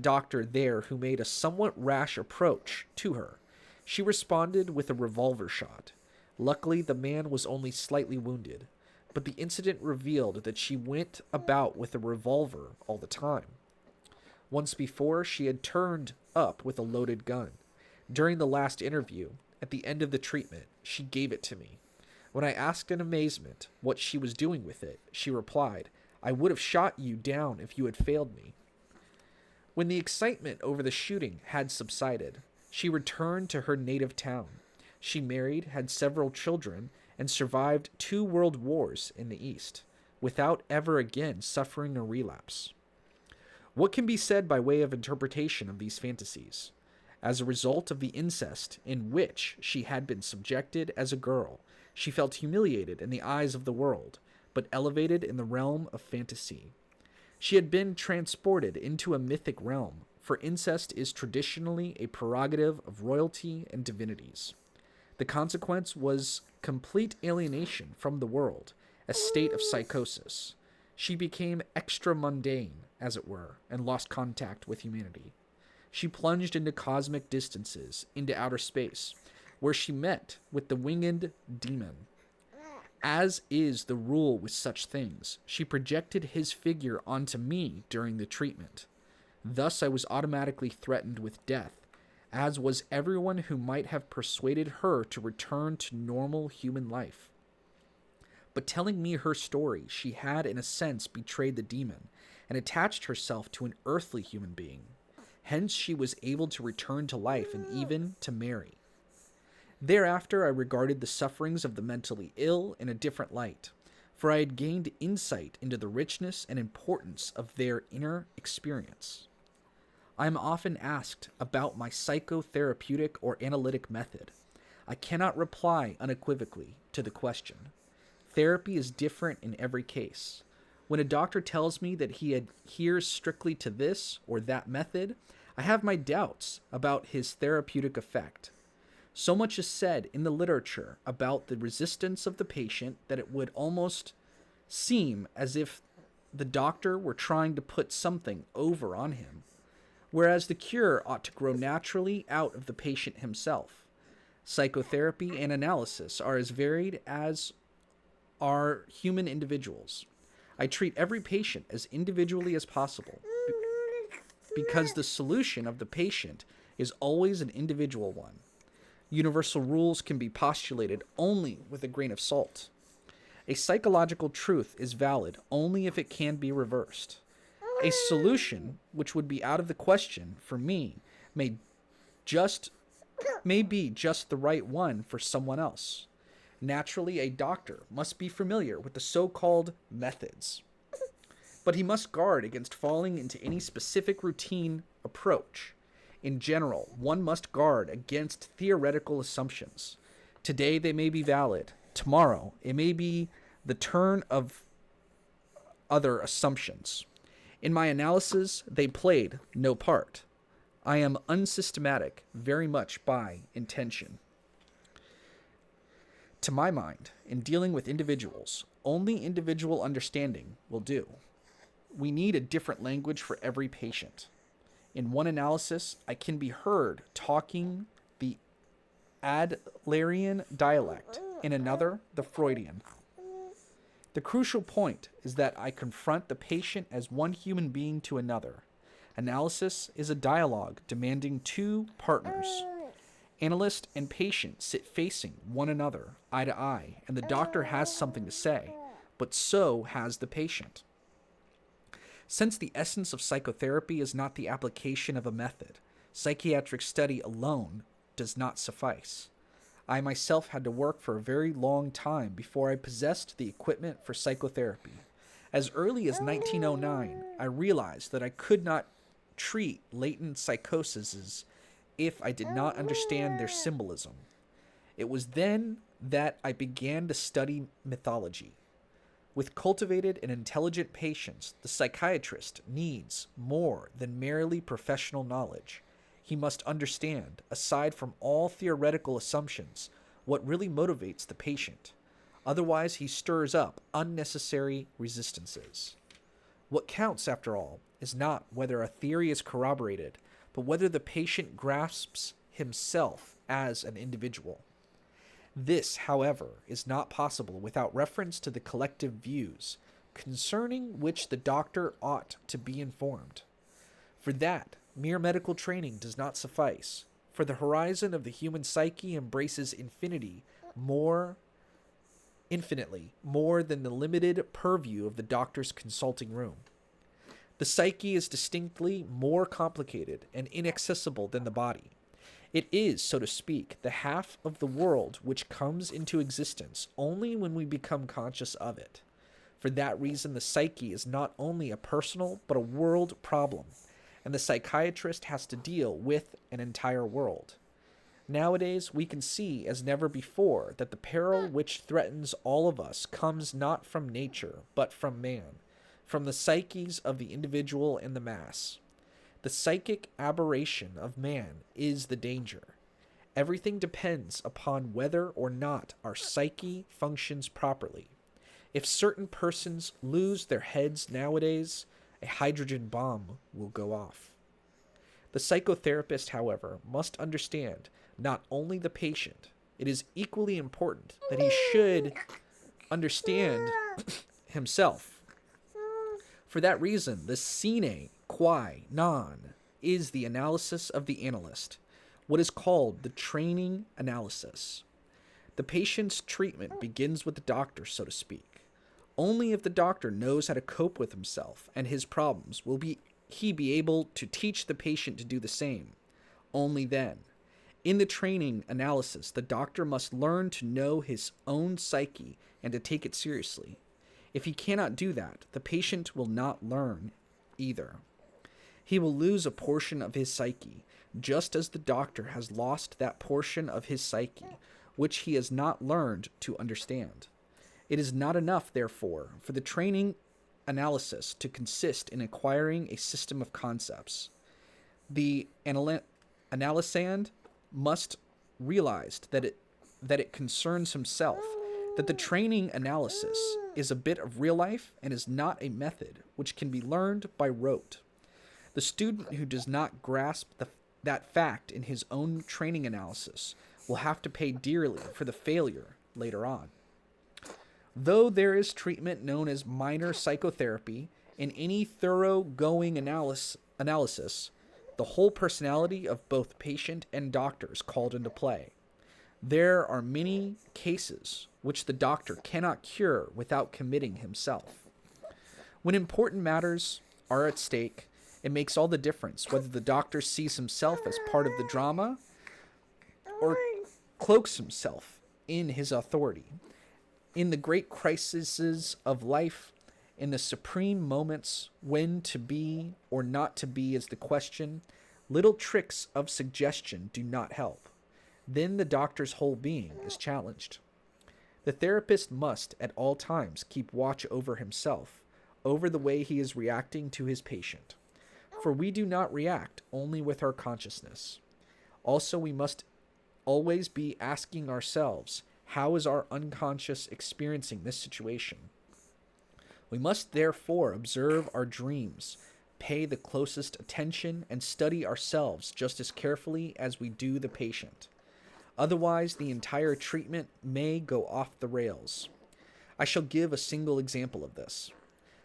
[SPEAKER 2] doctor there who made a somewhat rash approach to her. She responded with a revolver shot. Luckily, the man was only slightly wounded, but the incident revealed that she went about with a revolver all the time. Once before, she had turned up with a loaded gun. During the last interview, at the end of the treatment, she gave it to me. When I asked in amazement what she was doing with it, she replied, "I would have shot you down if you had failed me." When the excitement over the shooting had subsided, she returned to her native town. She married, had several children, and survived 2 world wars in the East, without ever again suffering a relapse. What can be said by way of interpretation of these fantasies? As a result of the incest in which she had been subjected as a girl, she felt humiliated in the eyes of the world, but elevated in the realm of fantasy. She had been transported into a mythic realm, for incest is traditionally a prerogative of royalty and divinities. The consequence was complete alienation from the world, a state of psychosis. She became extra-mundane, as it were, and lost contact with humanity. She plunged into cosmic distances, into outer space, where she met with the winged demon. As is the rule with such things, she projected his figure onto me during the treatment. Thus I was automatically threatened with death, as was everyone who might have persuaded her to return to normal human life. But telling me her story, she had in a sense betrayed the demon, and attached herself to an earthly human being. Hence she was able to return to life and even to marry.
[SPEAKER 1] Thereafter, I regarded the sufferings of the mentally ill in a different light, for I had gained insight into the richness and importance of their inner experience. I am often asked about my psychotherapeutic or analytic method. I cannot reply unequivocally to the question. Therapy is different in every case. When a doctor tells me that he adheres strictly to this or that method, I have my doubts about his therapeutic effect. So much is said in the literature about the resistance of the patient that it would almost seem as if the doctor were trying to put something over on him, whereas the cure ought to grow naturally out of the patient himself. Psychotherapy and analysis are as varied as are human individuals. I treat every patient as individually as possible because the solution of the patient is always an individual one. Universal rules can be postulated only with a grain of salt. A psychological truth is valid only if it can be reversed. A solution, which would be out of the question for me, may be just the right one for someone else. Naturally, a doctor must be familiar with the so-called methods, but he must guard against falling into any specific routine approach. In general, one must guard against theoretical assumptions. Today they may be valid. Tomorrow it may be the turn of other assumptions. In my analysis, they played no part. I am unsystematic very much by intention. To my mind, in dealing with individuals, only individual understanding will do. We need a different language for every patient. In one analysis, I can be heard talking the Adlerian dialect, in another, the Freudian. The crucial point is that I confront the patient as one human being to another. Analysis is a dialogue demanding two partners. Analyst and patient sit facing one another, eye to eye, and the doctor has something to say, but so has the patient. Since the essence of psychotherapy is not the application of a method, psychiatric study alone does not suffice. I myself had to work for a very long time before I possessed the equipment for psychotherapy. As early as 1909, I realized that I could not treat latent psychoses if I did not understand their symbolism. It was then that I began to study mythology. With cultivated and intelligent patients, the psychiatrist needs more than merely professional knowledge. He must understand, aside from all theoretical assumptions, what really motivates the patient. Otherwise, he stirs up unnecessary resistances. What counts, after all, is not whether a theory is corroborated, but whether the patient grasps himself as an individual. This, however, is not possible without reference to the collective views, concerning which the doctor ought to be informed. For that, mere medical training does not suffice, for the horizon of the human psyche embraces infinitely more than the limited purview of the doctor's consulting room. The psyche is distinctly more complicated and inaccessible than the body. It is, so to speak, the half of the world which comes into existence only when we become conscious of it. For that reason, the psyche is not only a personal but a world problem, and the psychiatrist has to deal with an entire world. Nowadays, we can see as never before that the peril which threatens all of us comes not from nature, but from man, from the psyches of the individual and the mass. The psychic aberration of man is the danger. Everything depends upon whether or not our psyche functions properly. If certain persons lose their heads nowadays, a hydrogen bomb will go off. The psychotherapist, however, must understand not only the patient. It is equally important that he should understand himself. For that reason, the sine qua non is the analysis of the analyst, what is called the training analysis. The patient's treatment begins with the doctor, so to speak. Only if the doctor knows how to cope with himself and his problems will he be able to teach the patient to do the same. Only then.
[SPEAKER 2] In the training analysis, the doctor must learn to know his own psyche and to take it seriously. If he cannot do that, the patient will not learn either. He will lose a portion of his psyche, just as the doctor has lost that portion of his psyche, which he has not learned to understand. It is not enough, therefore, for the training analysis to consist in acquiring a system of concepts. The analysand must realize that it concerns himself, that the training analysis is a bit of real life and is not a method which can be learned by rote. The student who does not grasp that fact in his own training analysis will have to pay dearly for the failure later on. Though there is treatment known as minor psychotherapy, in any thorough-going analysis, the whole personality of both patient and doctor is called into play. There are many cases which the doctor cannot cure without committing himself. When important matters are at stake, it makes all the difference whether the doctor sees himself as part of the drama or cloaks himself in his authority. In the great crises of life, in the supreme moments when to be or not to be is the question, little tricks of suggestion do not help. Then the doctor's whole being is challenged. The therapist must at all times keep watch over himself, over the way he is reacting to his patient. For we do not react only with our consciousness. Also, we must always be asking ourselves, how is our unconscious experiencing this situation? We must therefore observe our dreams, pay the closest attention, and study ourselves just as carefully as we do the patient. Otherwise, the entire treatment may go off the rails. I shall give a single example of this.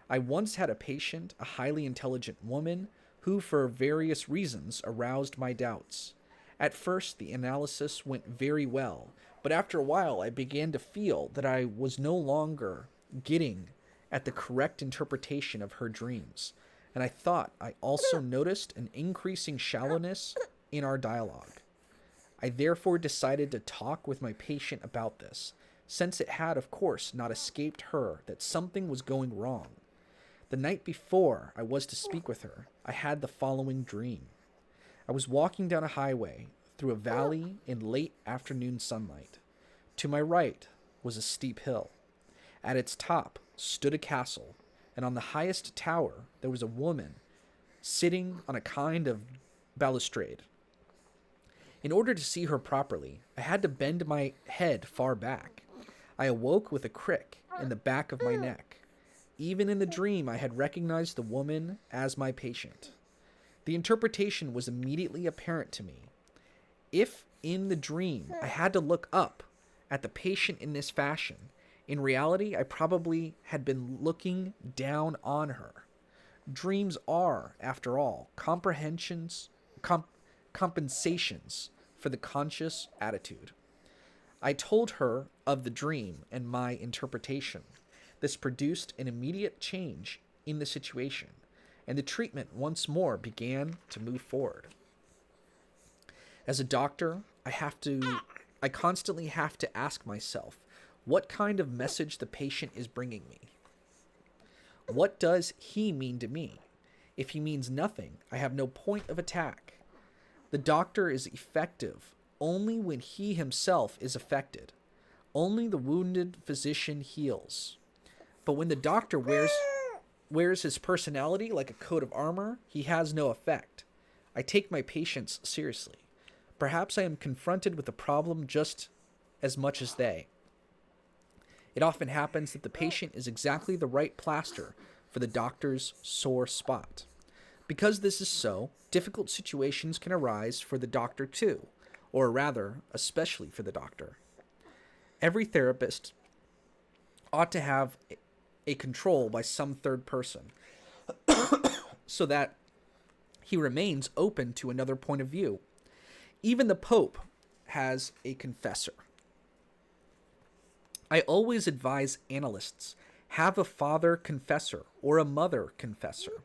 [SPEAKER 2] I once had a patient, a highly intelligent woman, who for various reasons aroused my doubts. At first, the analysis went very well, but after a while I began to feel that I was no longer getting at the correct interpretation of her dreams, and I thought I also noticed an increasing shallowness in our dialogue. I therefore decided to talk with my patient about this, since it had, of course, not escaped her that something was going wrong. The night before I was to speak with her, I had the following dream. I was walking down a highway through a valley in late afternoon sunlight. To my right was a steep hill. At its top stood a castle, and on the highest tower there was a woman sitting on a kind of balustrade. In order to see her properly, I had to bend my head far back. I awoke with a crick in the back of my neck. Even in the dream, I had recognized the woman as my patient. The interpretation was immediately apparent to me. If in the dream I had to look up at the patient in this fashion, in reality I probably had been looking down on her. Dreams are, after all, compensations for the conscious attitude. I told her of the dream and my interpretation. This produced an immediate change in the situation, and the treatment once more began to move forward. As a doctor, I constantly have to ask myself what kind of message the patient is bringing me. What does he mean to me? If he means nothing, I have no point of attack. The doctor is effective only when he himself is affected. Only the wounded physician heals. But when the doctor wears his personality like a coat of armor, he has no effect. I take my patients seriously. Perhaps I am confronted with a problem just as much as they. It often happens that the patient is exactly the right plaster for the doctor's sore spot. Because this is so, difficult situations can arise for the doctor too, or rather, especially for the doctor. Every therapist ought to have a control by some third person so that he remains open to another point of view. Even the Pope has a confessor. I always advise analysts, have a father confessor or a mother confessor.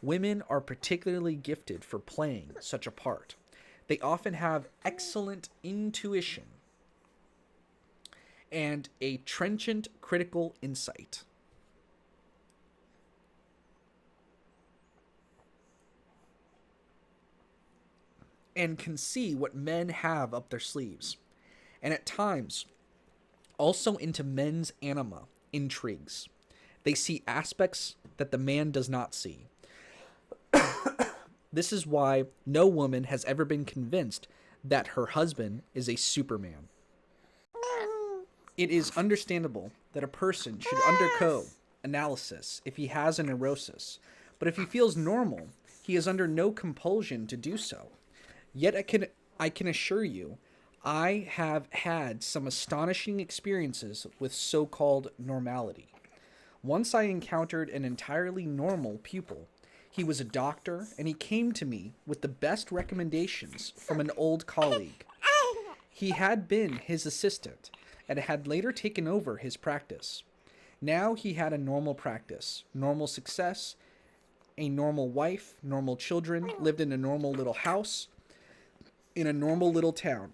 [SPEAKER 2] Women are particularly gifted for playing such a part.
[SPEAKER 1] They often have excellent intuition and a trenchant critical insight. And can see what men have up their sleeves, and at times also into men's anima, intrigues. They see aspects that the man does not see. This is why no woman has ever been convinced that her husband is a superman. It is understandable that a person should undergo analysis if he has a neurosis, but if he feels normal, he is under no compulsion to do so. Yet I can assure you, I have had some astonishing experiences with so-called normality. Once I encountered an entirely normal pupil. He was a doctor, and he came to me with the best recommendations from an old colleague. He had been his assistant, and had later taken over his practice. Now he had a normal practice, normal success, a normal wife, normal children, lived in a normal little house, in a normal little town,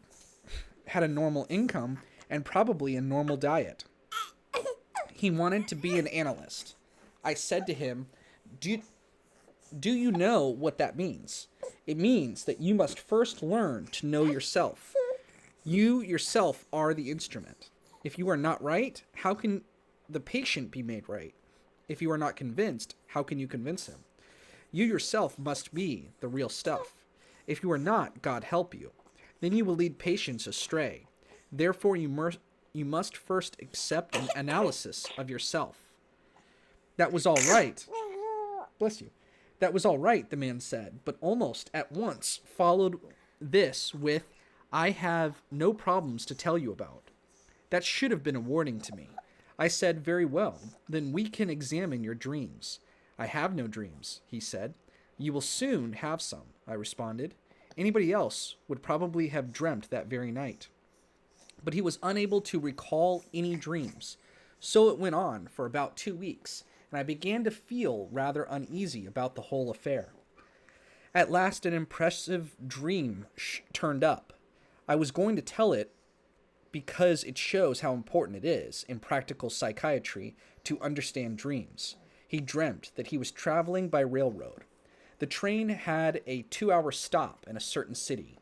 [SPEAKER 1] had a normal income, and probably a normal diet. He wanted to be an analyst. I said to him, Do you know what that means? It means that you must first learn to know yourself. You yourself are the instrument. If you are not right, how can the patient be made right? If you are not convinced, how can you convince him? You yourself must be the real stuff. If you are not, God help you. Then you will lead patients astray. Therefore, you must first accept an analysis of yourself. That was all right. Bless you. That was all right, the man said, but almost at once followed this with, I have no problems to tell you about. That should have been a warning to me. I said, very well, then we can examine your dreams. I have no dreams, he said. You will soon have some, I responded. Anybody else would probably have dreamt that very night. But he was unable to recall any dreams. So it went on for about 2 weeks, and I began to feel rather uneasy about the whole affair. At last an impressive dream turned up. I was going to tell it because it shows how important it is in practical psychiatry to understand dreams. He dreamt that he was traveling by railroad. The train had a 2-hour stop in a certain city.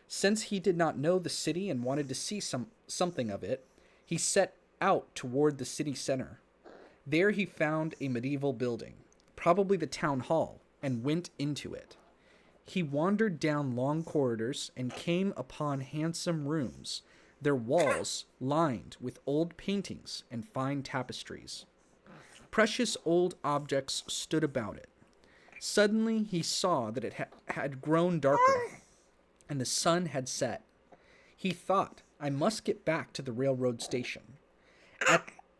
[SPEAKER 1] Since he did not know the city and wanted to see something of it, he set out toward the city center. There he found a medieval building, probably the town hall, and went into it. He wandered down long corridors and came upon handsome rooms, their walls lined with old paintings and fine tapestries. Precious old objects stood about it. Suddenly he saw that it had grown darker, and the sun had set. He thought, I must get back to the railroad station.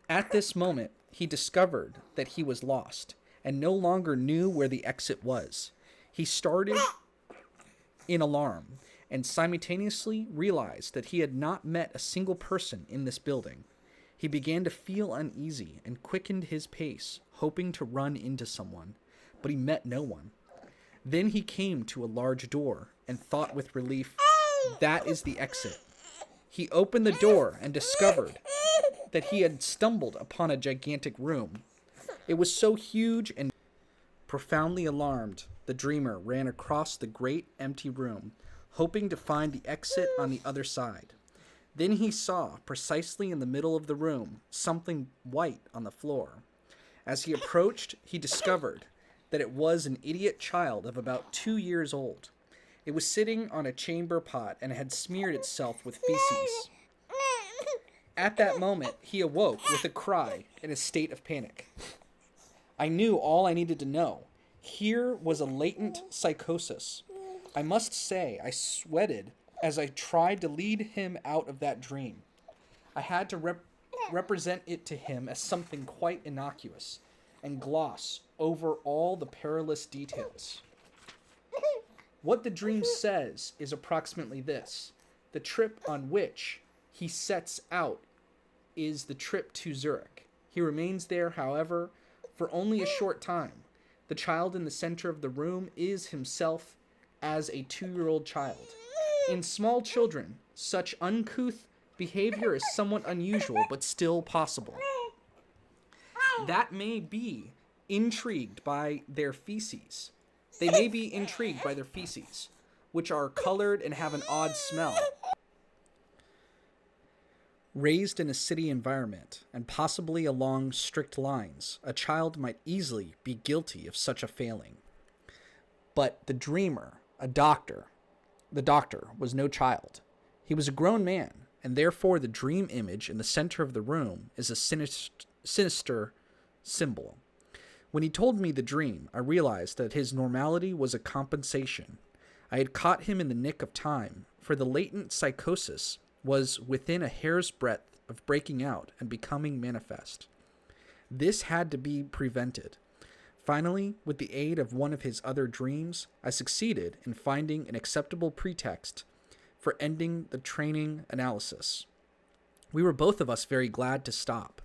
[SPEAKER 1] At this moment, he discovered that he was lost, and no longer knew where the exit was. He started in alarm, and simultaneously realized that he had not met a single person in this building. He began to feel uneasy and quickened his pace, hoping to run into someone, but he met no one. Then he came to a large door and thought with relief, that is the exit. He opened the door and discovered that he had stumbled upon a gigantic room. It was so huge and profoundly alarmed, the dreamer ran across the great empty room, hoping to find the exit on the other side. Then he saw, precisely in the middle of the room, something white on the floor. As he approached, he discovered that it was an idiot child of about 2 years old. It was sitting on a chamber pot and had smeared itself with feces. At that moment, he awoke with a cry in a state of panic. I knew all I needed to know. Here was a latent psychosis. I must say, I sweated as I tried to lead him out of that dream. I had to represent it to him as something quite innocuous and gloss over all the perilous details. What the dream says is approximately this. The trip on which he sets out is the trip to Zurich. He remains there, however, for only a short time. The child in the center of the room is himself as a 2-year-old child. In small children, such uncouth behavior is somewhat unusual, but still possible. That may be intrigued by their feces. They may be intrigued by their feces, which are colored and have an odd smell. Raised in a city environment, and possibly along strict lines, a child might easily be guilty of such a failing. But the dreamer, the doctor, was no child. He was a grown man, and therefore the dream image in the center of the room is a sinister symbol. When he told me the dream, I realized that his normality was a compensation. I had caught him in the nick of time, for the latent psychosis was within a hair's breadth of breaking out and becoming manifest. This had to be prevented. Finally, with the aid of one of his other dreams, I succeeded in finding an acceptable pretext for ending the training analysis. We were both of us very glad to stop.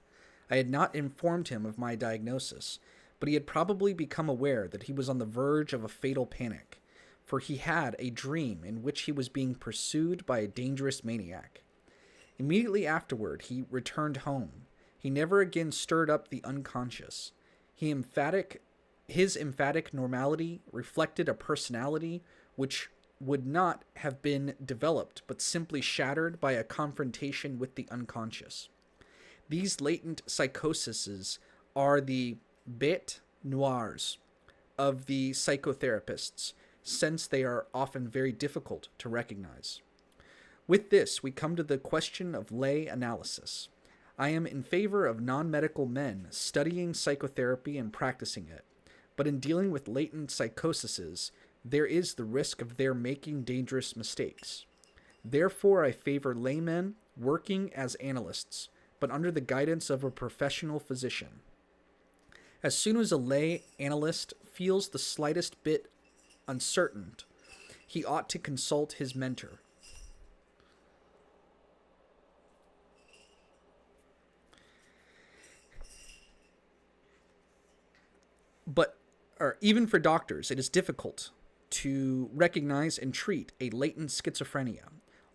[SPEAKER 1] I had not informed him of my diagnosis, but he had probably become aware that he was on the verge of a fatal panic, for he had a dream in which he was being pursued by a dangerous maniac. Immediately afterward, he returned home. He never again stirred up the unconscious. His emphatic normality reflected a personality which would not have been developed, but simply shattered by a confrontation with the unconscious. These latent psychoses are the bêtes noires of the psychotherapists, since they are often very difficult to recognize. With this, we come to the question of lay analysis. I am in favor of non-medical men studying psychotherapy and practicing it, but in dealing with latent psychoses, there is the risk of their making dangerous mistakes. Therefore, I favor laymen working as analysts, but under the guidance of a professional physician. As soon as a lay analyst feels the slightest bit uncertain, he ought to consult his mentor. Even for doctors, it is difficult to recognize and treat a latent schizophrenia,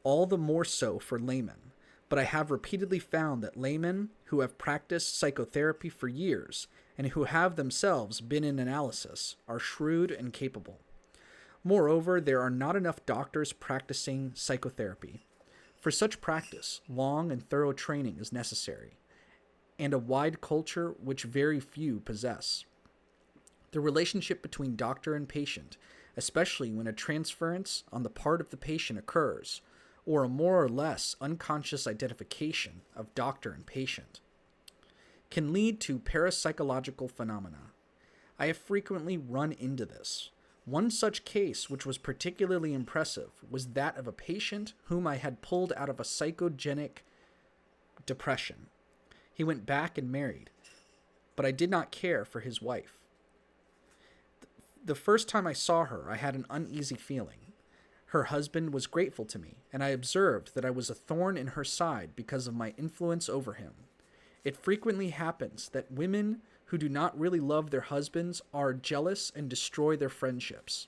[SPEAKER 1] all the more so for laymen. But I have repeatedly found that laymen who have practiced psychotherapy for years and who have themselves been in analysis are shrewd and capable. Moreover, there are not enough doctors practicing psychotherapy. For such practice, long and thorough training is necessary, and a wide culture which very few possess. The relationship between doctor and patient, especially when a transference on the part of the patient occurs, or a more or less unconscious identification of doctor and patient, can lead to parapsychological phenomena. I have frequently run into this. One such case, which was particularly impressive, was that of a patient whom I had pulled out of a psychogenic depression. He went back and married, but I did not care for his wife. The first time I saw her, I had an uneasy feeling. Her husband was grateful to me, and I observed that I was a thorn in her side because of my influence over him. It frequently happens that women who do not really love their husbands are jealous and destroy their friendships.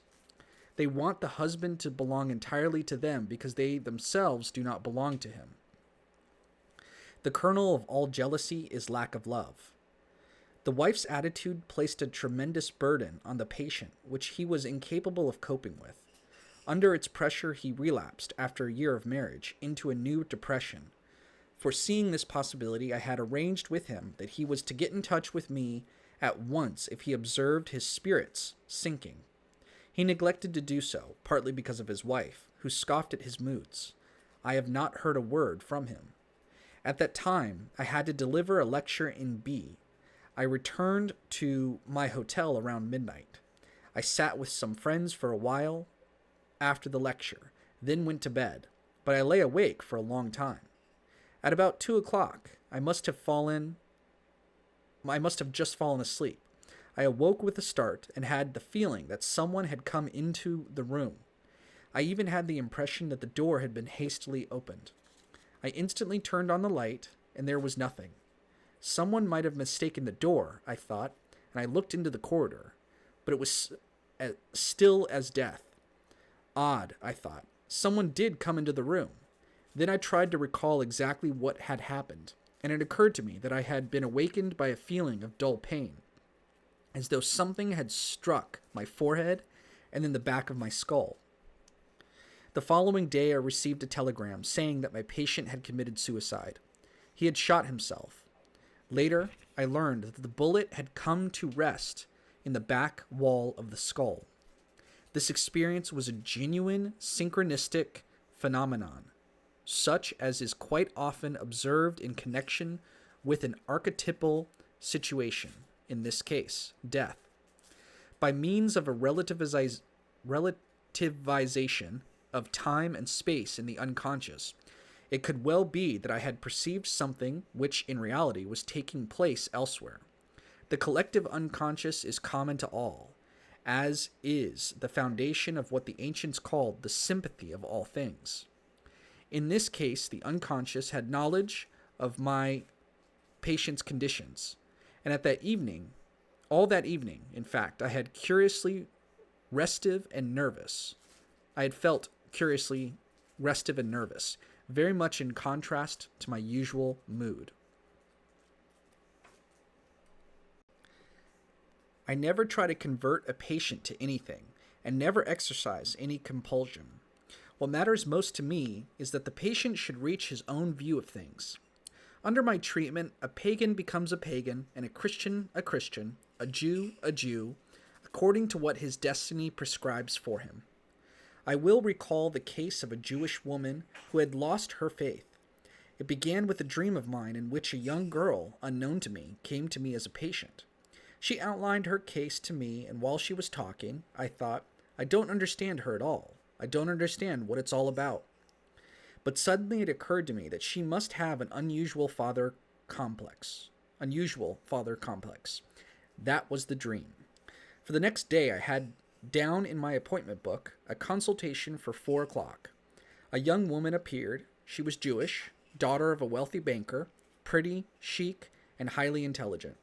[SPEAKER 1] They want the husband to belong entirely to them because they themselves do not belong to him. The kernel of all jealousy is lack of love. The wife's attitude placed a tremendous burden on the patient, which he was incapable of coping with. Under its pressure, he relapsed, after a year of marriage, into a new depression. Foreseeing this possibility, I had arranged with him that he was to get in touch with me at once if he observed his spirits sinking. He neglected to do so, partly because of his wife, who scoffed at his moods. I have not heard a word from him. At that time, I had to deliver a lecture in B. I returned to my hotel around midnight. I sat with some friends for a while after the lecture, then went to bed, but I lay awake for a long time. At about 2 o'clock, I must have just fallen asleep. I awoke with a start and had the feeling that someone had come into the room. I even had the impression that the door had been hastily opened. I instantly turned on the light, and there was nothing. Someone might have mistaken the door, I thought, and I looked into the corridor, but it was still as death. Odd, I thought. Someone did come into the room. Then I tried to recall exactly what had happened, and it occurred to me that I had been awakened by a feeling of dull pain, as though something had struck my forehead and then the back of my skull. The following day, I received a telegram saying that my patient had committed suicide. He had shot himself. Later, I learned that the bullet had come to rest in the back wall of the skull. This experience was a genuine synchronistic phenomenon, such as is quite often observed in connection with an archetypal situation, in this case, death. By means of a relativization of time and space in the unconscious, it could well be that I had perceived something which in reality was taking place elsewhere. The collective unconscious is common to all, as is the foundation of what the ancients called the sympathy of all things. In this case, the unconscious had knowledge of my patient's conditions, and all that evening, in fact, I had curiously restive and nervous. I had felt curiously restive and nervous, very much in contrast to my usual mood. I never try to convert a patient to anything, and never exercise any compulsion. What matters most to me is that the patient should reach his own view of things. Under my treatment, a pagan becomes a pagan, and a Christian, a Jew, according to what his destiny prescribes for him. I will recall the case of a Jewish woman who had lost her faith. It began with a dream of mine in which a young girl, unknown to me, came to me as a patient. She outlined her case to me, and while she was talking, I thought, I don't understand her at all. I don't understand what it's all about. But suddenly it occurred to me that she must have an unusual father complex. That was the dream. For the next day, I had down in my appointment book a consultation for 4 o'clock. A young woman appeared. She was Jewish, daughter of a wealthy banker, pretty, chic, and highly intelligent.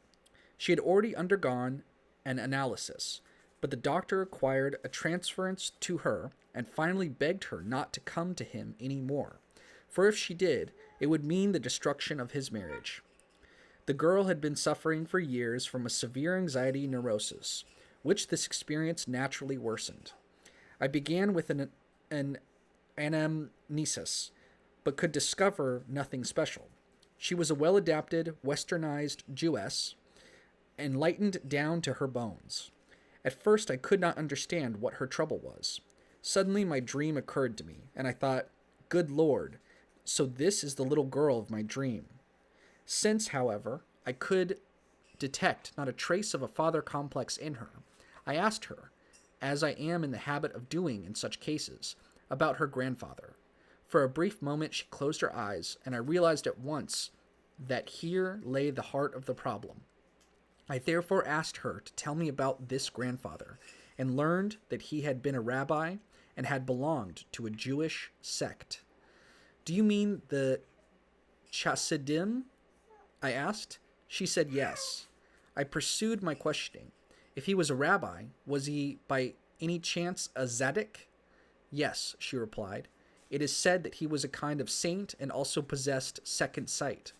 [SPEAKER 1] She had already undergone an analysis, but the doctor required a transference to her and finally begged her not to come to him any more, for if she did, it would mean the destruction of his marriage. The girl had been suffering for years from a severe anxiety neurosis, which this experience naturally worsened. I began with an anamnesis, but could discover nothing special. She was a well-adapted, westernized Jewess, enlightened down to her bones. At first I could not understand what her trouble was. Suddenly my dream occurred to me, and I thought, good Lord, so this is the little girl of my dream. Since, however, I could detect not a trace of a father complex in her, I asked her, as I am in the habit of doing in such cases, about her grandfather. For a brief moment she closed her eyes, and I realized at once that here lay the heart of the problem. I therefore asked her to tell me about this grandfather, and learned that he had been a rabbi and had belonged to a Jewish sect. Do you mean the Chassidim? I asked. She said yes. I pursued my questioning. If he was a rabbi, was he by any chance a tzaddik? Yes, she replied. It is said that he was a kind of saint and also possessed second sight.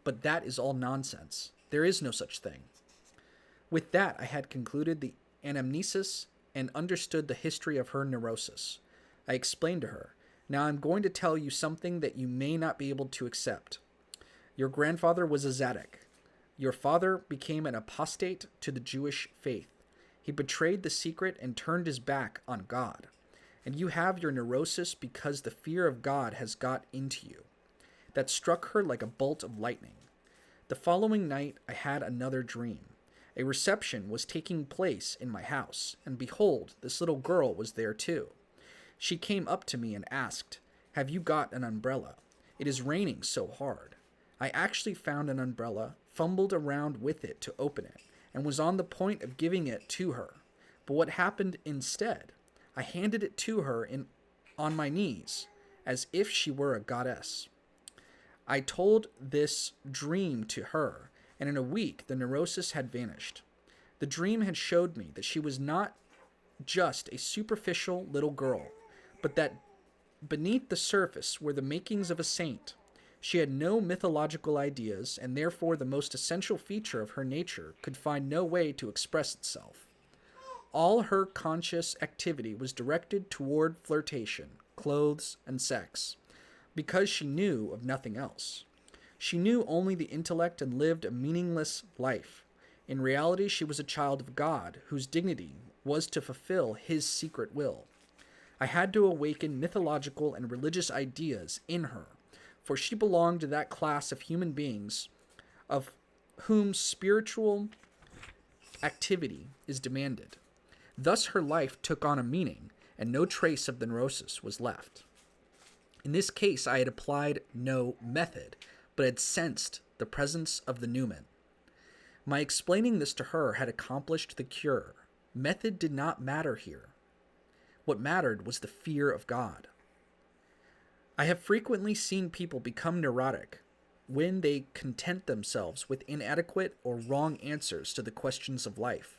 [SPEAKER 1] But that is all nonsense. There is no such thing. With that, I had concluded the anamnesis and understood the history of her neurosis. I explained to her, now I'm going to tell you something that you may not be able to accept. Your grandfather was a tzaddik. Your father became an apostate to the Jewish faith. He betrayed the secret and turned his back on God. And you have your neurosis because the fear of God has got into you. That struck her like a bolt of lightning. The following night, I had another dream. A reception was taking place in my house, and behold, this little girl was there too. She came up to me and asked, "Have you got an umbrella? It is raining so hard." I actually found an umbrella, fumbled around with it to open it, and was on the point of giving it to her. But what happened instead? I handed it to her on my knees, as if she were a goddess. I told this dream to her, and in a week the neurosis had vanished. The dream had showed me that she was not just a superficial little girl, but that beneath the surface were the makings of a saint. She had no mythological ideas, and therefore the most essential feature of her nature could find no way to express itself. All her conscious activity was directed toward flirtation, clothes, and sex, because she knew of nothing else. She knew only the intellect and lived a meaningless life. In reality, she was a child of God, whose dignity was to fulfill his secret will. I had to awaken mythological and religious ideas in her, for she belonged to that class of human beings of whom spiritual activity is demanded. Thus her life took on a meaning, and no trace of the neurosis was left. In this case, I had applied no method, but had sensed the presence of the numen. My explaining this to her had accomplished the cure. Method did not matter here. What mattered was the fear of God. I have frequently seen people become neurotic when they content themselves with inadequate or wrong answers to the questions of life.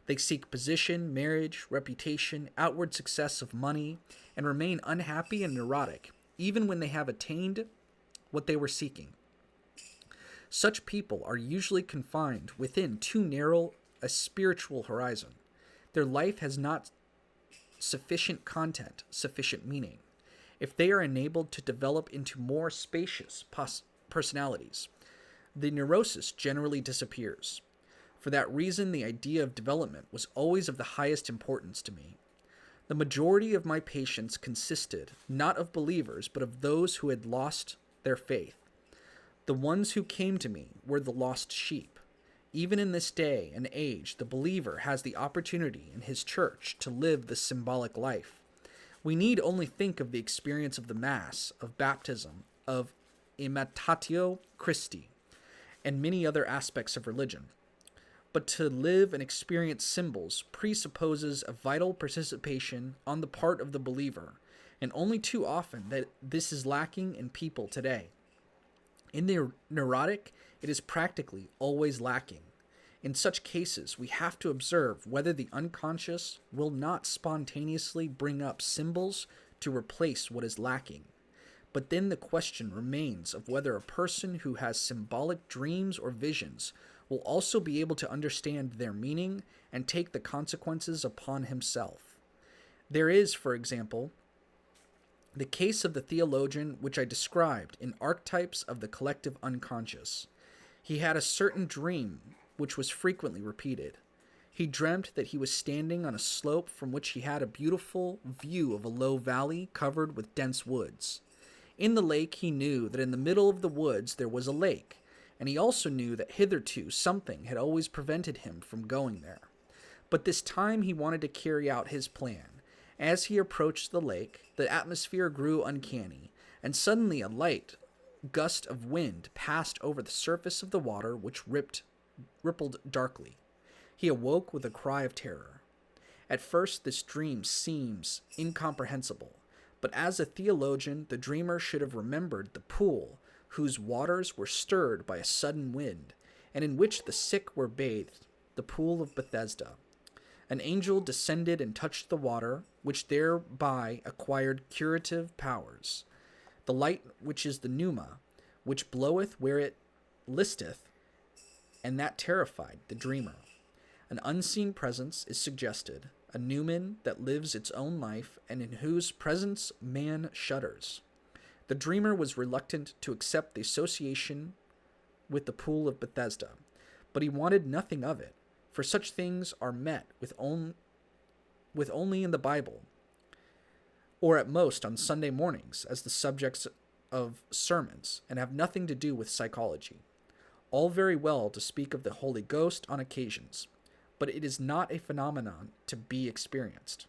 [SPEAKER 1] They seek position, marriage, reputation, outward success of money, and remain unhappy and neurotic, even when they have attained what they were seeking. Such people are usually confined within too narrow a spiritual horizon. Their life has not sufficient content, sufficient meaning. If they are enabled to develop into more spacious personalities, the neurosis generally disappears. For that reason, the idea of development was always of the highest importance to me. The majority of my patients consisted not of believers, but of those who had lost their faith. The ones who came to me were the lost sheep. Even in this day and age, the believer has the opportunity in his church to live the symbolic life. We need only think of the experience of the Mass, of baptism, of imitatio Christi, and many other aspects of religion. But to live and experience symbols presupposes a vital participation on the part of the believer, and only too often that this is lacking in people today. In the neurotic, it is practically always lacking. In such cases, we have to observe whether the unconscious will not spontaneously bring up symbols to replace what is lacking. But then the question remains of whether a person who has symbolic dreams or visions will also be able to understand their meaning and take the consequences upon himself. There is, for example, the case of the theologian which I described in Archetypes of the Collective Unconscious. He had a certain dream which was frequently repeated. He dreamt that he was standing on a slope from which he had a beautiful view of a low valley covered with dense woods. In the lake he knew that in the middle of the woods there was a lake, and he also knew that hitherto something had always prevented him from going there. But this time he wanted to carry out his plan. As he approached the lake, the atmosphere grew uncanny, and suddenly a light gust of wind passed over the surface of the water, which rippled darkly. He awoke with a cry of terror. At first this dream seems incomprehensible, but as a theologian, the dreamer should have remembered the pool whose waters were stirred by a sudden wind, and in which the sick were bathed, the pool of Bethesda. An angel descended and touched the water, which thereby acquired curative powers. The light which is the pneuma, which bloweth where it listeth, and that terrified the dreamer. An unseen presence is suggested, a numen that lives its own life, and in whose presence man shudders. The dreamer was reluctant to accept the association with the pool of Bethesda, but he wanted nothing of it, for such things are met with only in the Bible, or at most on Sunday mornings as the subjects of sermons, and have nothing to do with psychology. All very well to speak of the Holy Ghost on occasions, but it is not a phenomenon to be experienced.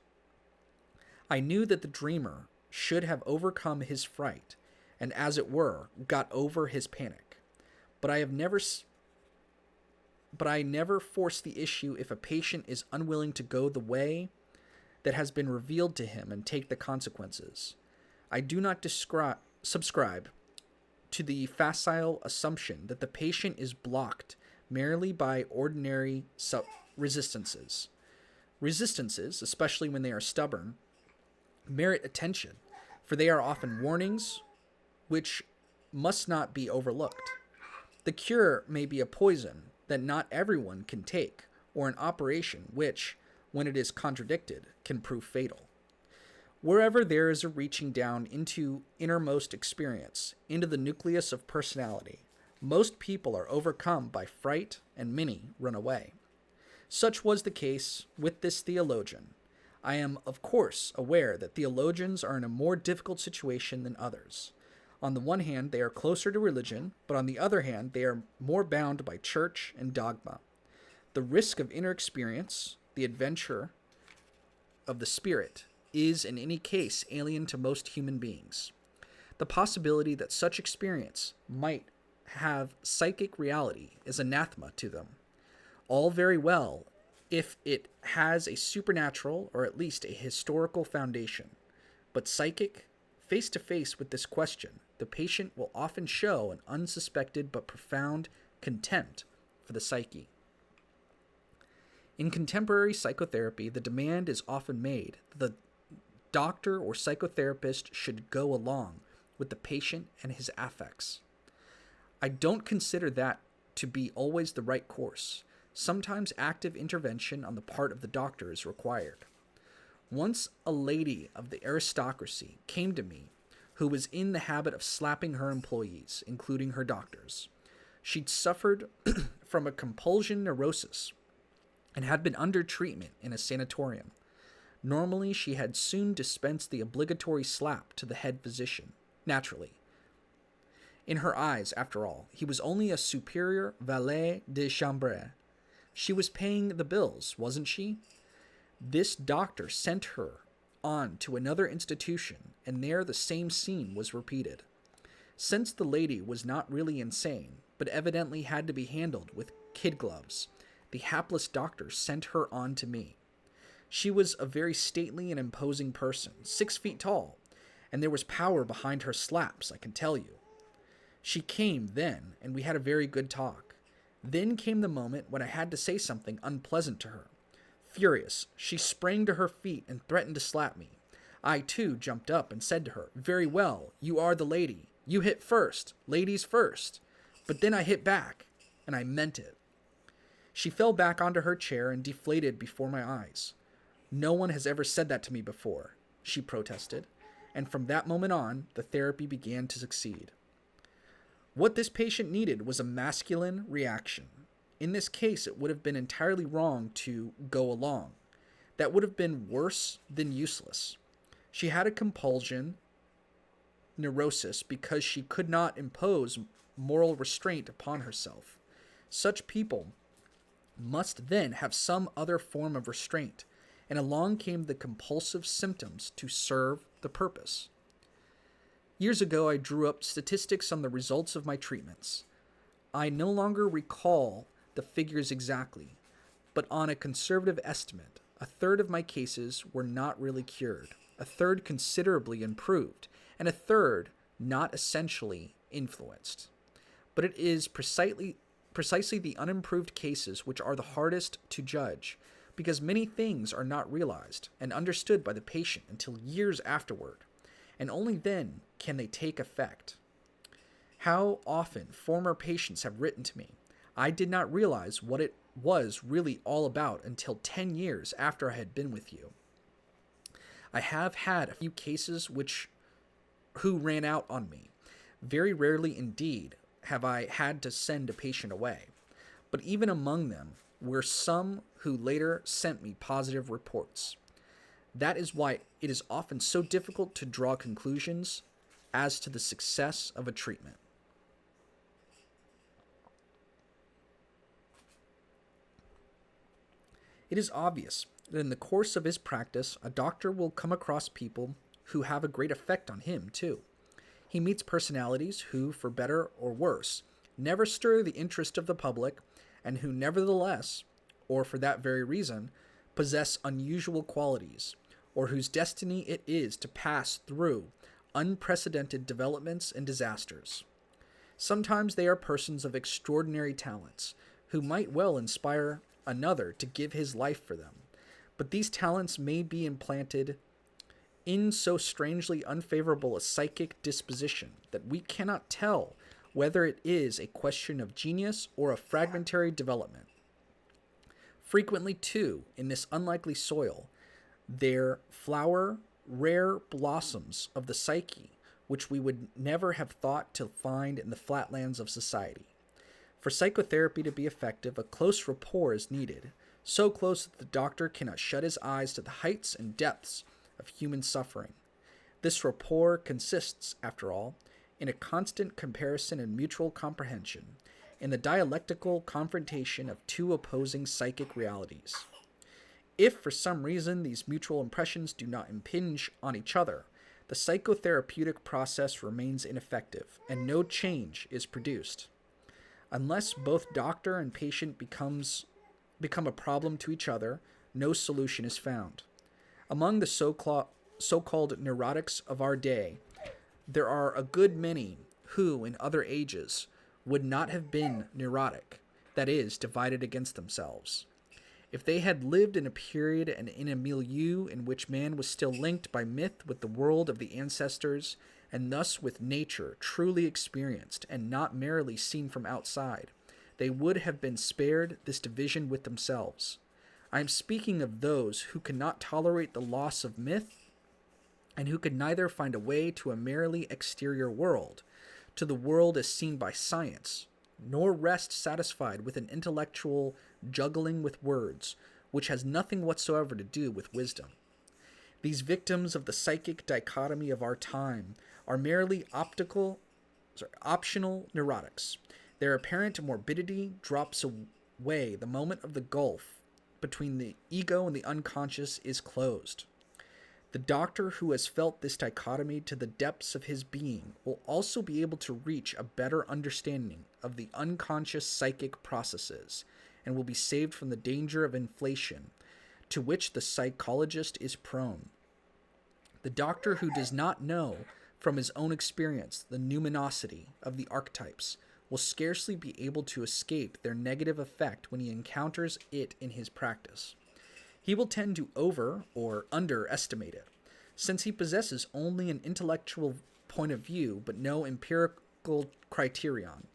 [SPEAKER 1] I knew that the dreamer should have overcome his fright, and as it were, got over his panic. But I never force the issue if a patient is unwilling to go the way that has been revealed to him and take the consequences. I do not subscribe to the facile assumption that the patient is blocked merely by ordinary resistances. Resistances, especially when they are stubborn, merit attention,
[SPEAKER 2] for they are often warnings which must not be overlooked. The cure may be a poison that not everyone can take, or an operation which, when it is contradicted, can prove fatal. Wherever there is a reaching down into innermost experience, into the nucleus of personality, most people are overcome by fright and many run away. Such was the case with this theologian. I am, of course, aware that theologians are in a more difficult situation than others. On the one hand, they are closer to religion, but on the other hand, they are more bound by church and dogma. The risk of inner experience, the adventure of the spirit, is in any case alien to most human beings. The possibility that such experience might have psychic reality is anathema to them. All very well if it has a supernatural or at least a historical foundation. But psychic, face to face with this question, the patient will often show an unsuspected but profound contempt for the psyche. In contemporary psychotherapy, the demand is often made that the doctor or psychotherapist should go along with the patient and his affects. I don't consider that to be always the right course. Sometimes active intervention on the part of the doctor is required. Once a lady of the aristocracy came to me who was in the habit of slapping her employees, including her doctors. She'd suffered from a compulsion neurosis and had been under treatment in a sanatorium. Normally, she had soon dispensed the obligatory slap to the head physician, naturally. In her eyes, after all, he was only a superior valet de chambre. She was paying the bills, wasn't she? This doctor sent her on to another institution, and there the same scene was repeated. Since the lady was not really insane, but evidently had to be handled with kid gloves, the hapless doctor sent her on to me. She was a very stately and imposing person, 6 feet tall, and there was power behind her slaps, I can tell you. She came then, and we had a very good talk. Then came the moment when I had to say something unpleasant to her. Furious, she sprang to her feet and threatened to slap me. I, too, jumped up and said to her, "Very well, you are the lady. You hit first. Ladies first." But then I hit back, and I meant it. She fell back onto her chair and deflated before my eyes. "No one has ever said that to me before," she protested, and from that moment on, the therapy began to succeed. What this patient needed was a masculine reaction. In this case, it would have been entirely wrong to go along. That would have been worse than useless. She had a compulsion neurosis because she could not impose moral restraint upon herself. Such people must then have some other form of restraint, and along came the compulsive symptoms to serve the purpose. Years ago, I drew up statistics on the results of my treatments. I no longer recall the figures exactly, but on a conservative estimate, a third of my cases were not really cured, a third considerably improved, and a third not essentially influenced. But it is precisely the unimproved cases which are the hardest to judge, because many things are not realized and understood by the patient until years afterward, and only then can they take effect. How often former patients have written to me, "I did not realize what it was really all about until 10 years after I had been with you." I have had a few cases who ran out on me. Very rarely indeed have I had to send a patient away, but even among them were some who later sent me positive reports. That is why it is often so difficult to draw conclusions as to the success of a treatment. It is obvious that in the course of his practice, a doctor will come across people who have a great effect on him, too. He meets personalities who, for better or worse, never stir the interest of the public, and who nevertheless, or for that very reason, possess unusual qualities, or whose destiny it is to pass through unprecedented developments and disasters. Sometimes they are persons of extraordinary talents, who might well inspire another to give his life for them, but these talents may be implanted
[SPEAKER 1] in so strangely unfavorable a psychic disposition that we cannot tell whether it is a question of genius or of fragmentary development. Frequently, too, in this unlikely soil, there flower rare blossoms of the psyche which we would never have thought to find in the flatlands of society. For psychotherapy to be effective, a close rapport is needed, so close that the doctor cannot shut his eyes to the heights and depths of human suffering. This rapport consists, after all, in a constant comparison and mutual comprehension, in the dialectical confrontation of two opposing psychic realities. If for some reason these mutual impressions do not impinge on each other, the psychotherapeutic process remains ineffective, and no change is produced. Unless both doctor and patient become a problem to each other, no solution is found. Among the so-called neurotics of our day, there are a good many who, in other ages, would not have been neurotic, that is, divided against themselves. If they had lived in a period and in a milieu in which man was still linked by myth with the world of the ancestors, and thus with nature truly experienced and not merely seen from outside, they would have been spared this division with themselves. I am speaking of those who could not tolerate the loss of myth, and who could neither find a way to a merely exterior world, to the world as seen by science, nor rest satisfied with an intellectual juggling with words, which has nothing whatsoever to do with wisdom. These victims of the psychic dichotomy of our time are merely optional neurotics. Their apparent morbidity drops away the moment of the gulf between the ego and the unconscious is closed. The doctor who has felt this dichotomy to the depths of his being will also be able to reach a better understanding of the unconscious psychic processes, and will be saved from the danger of inflation to which the psychologist is prone. The doctor who does not know from his own experience the numinosity of the archetypes will scarcely be able to escape their negative effect when he encounters it in his practice. He will tend to over or underestimate it, since he possesses only an intellectual point of view but no empirical criterion.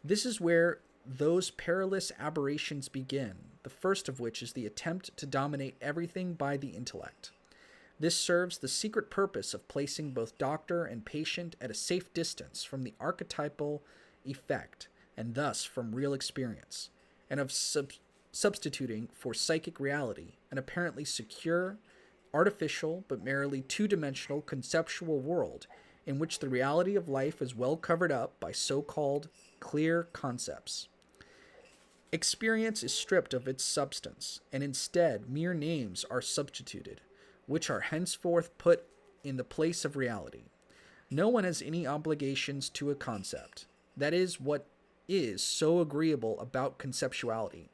[SPEAKER 1] This is where those perilous aberrations begin, the first of which is the attempt to dominate everything by the intellect. This serves the secret purpose of placing both doctor and patient at a safe distance from the archetypal effect, and thus from real experience, and of substituting for psychic reality an apparently secure, artificial, but merely two-dimensional conceptual world in which the reality of life is well covered up by so-called clear concepts. Experience is stripped of its substance, and instead mere names are substituted, which are henceforth put in the place of reality. No one has any obligations to a concept. That is what is so agreeable about conceptuality.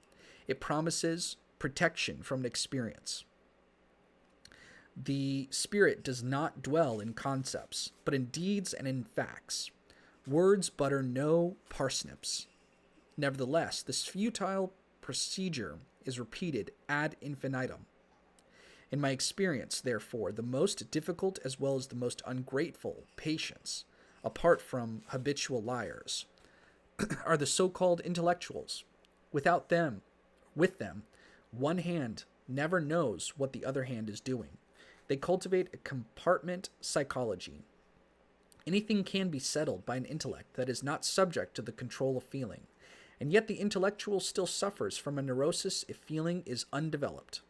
[SPEAKER 1] It promises protection from an experience. The spirit does not dwell in concepts, but in deeds and in facts. Words butter no parsnips. Nevertheless, this futile procedure is repeated ad infinitum. In my experience, therefore, the most difficult as well as the most ungrateful patients, apart from habitual liars, are the so-called intellectuals. With them, one hand never knows what the other hand is doing. They cultivate a compartment psychology. Anything can be settled by an intellect that is not subject to the control of feeling, and yet the intellectual still suffers from a neurosis if feeling is undeveloped.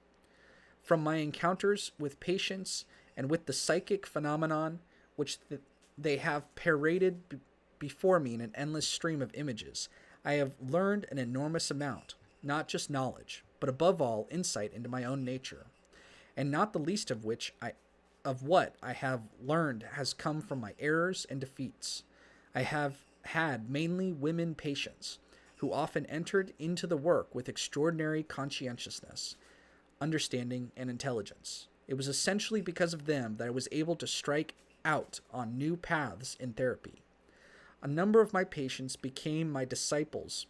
[SPEAKER 1] From my encounters with patients and with the psychic phenomenon which they have paraded before me in an endless stream of images, I have learned an enormous amount, not just knowledge, but above all insight into my own nature, and not the least of what I have learned has come from my errors and defeats. I have had mainly women patients, who often entered into the work with extraordinary conscientiousness, understanding, and intelligence. It was essentially because of them that I was able to strike out on new paths in therapy. A number of my patients became my disciples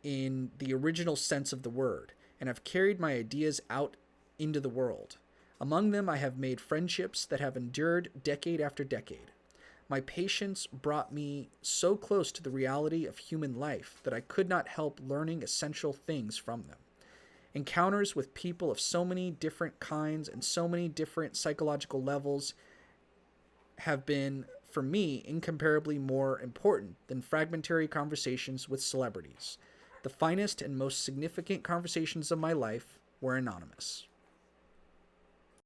[SPEAKER 1] in the original sense of the word, and have carried my ideas out into the world.
[SPEAKER 2] Among them, I have made friendships that have endured decade after decade. My patients brought me so close to the reality of human life that I could not help learning essential things from them. Encounters with people of so many different kinds and so many different psychological levels have been, for me, incomparably more important than fragmentary conversations with celebrities. The finest and most significant conversations of my life were anonymous.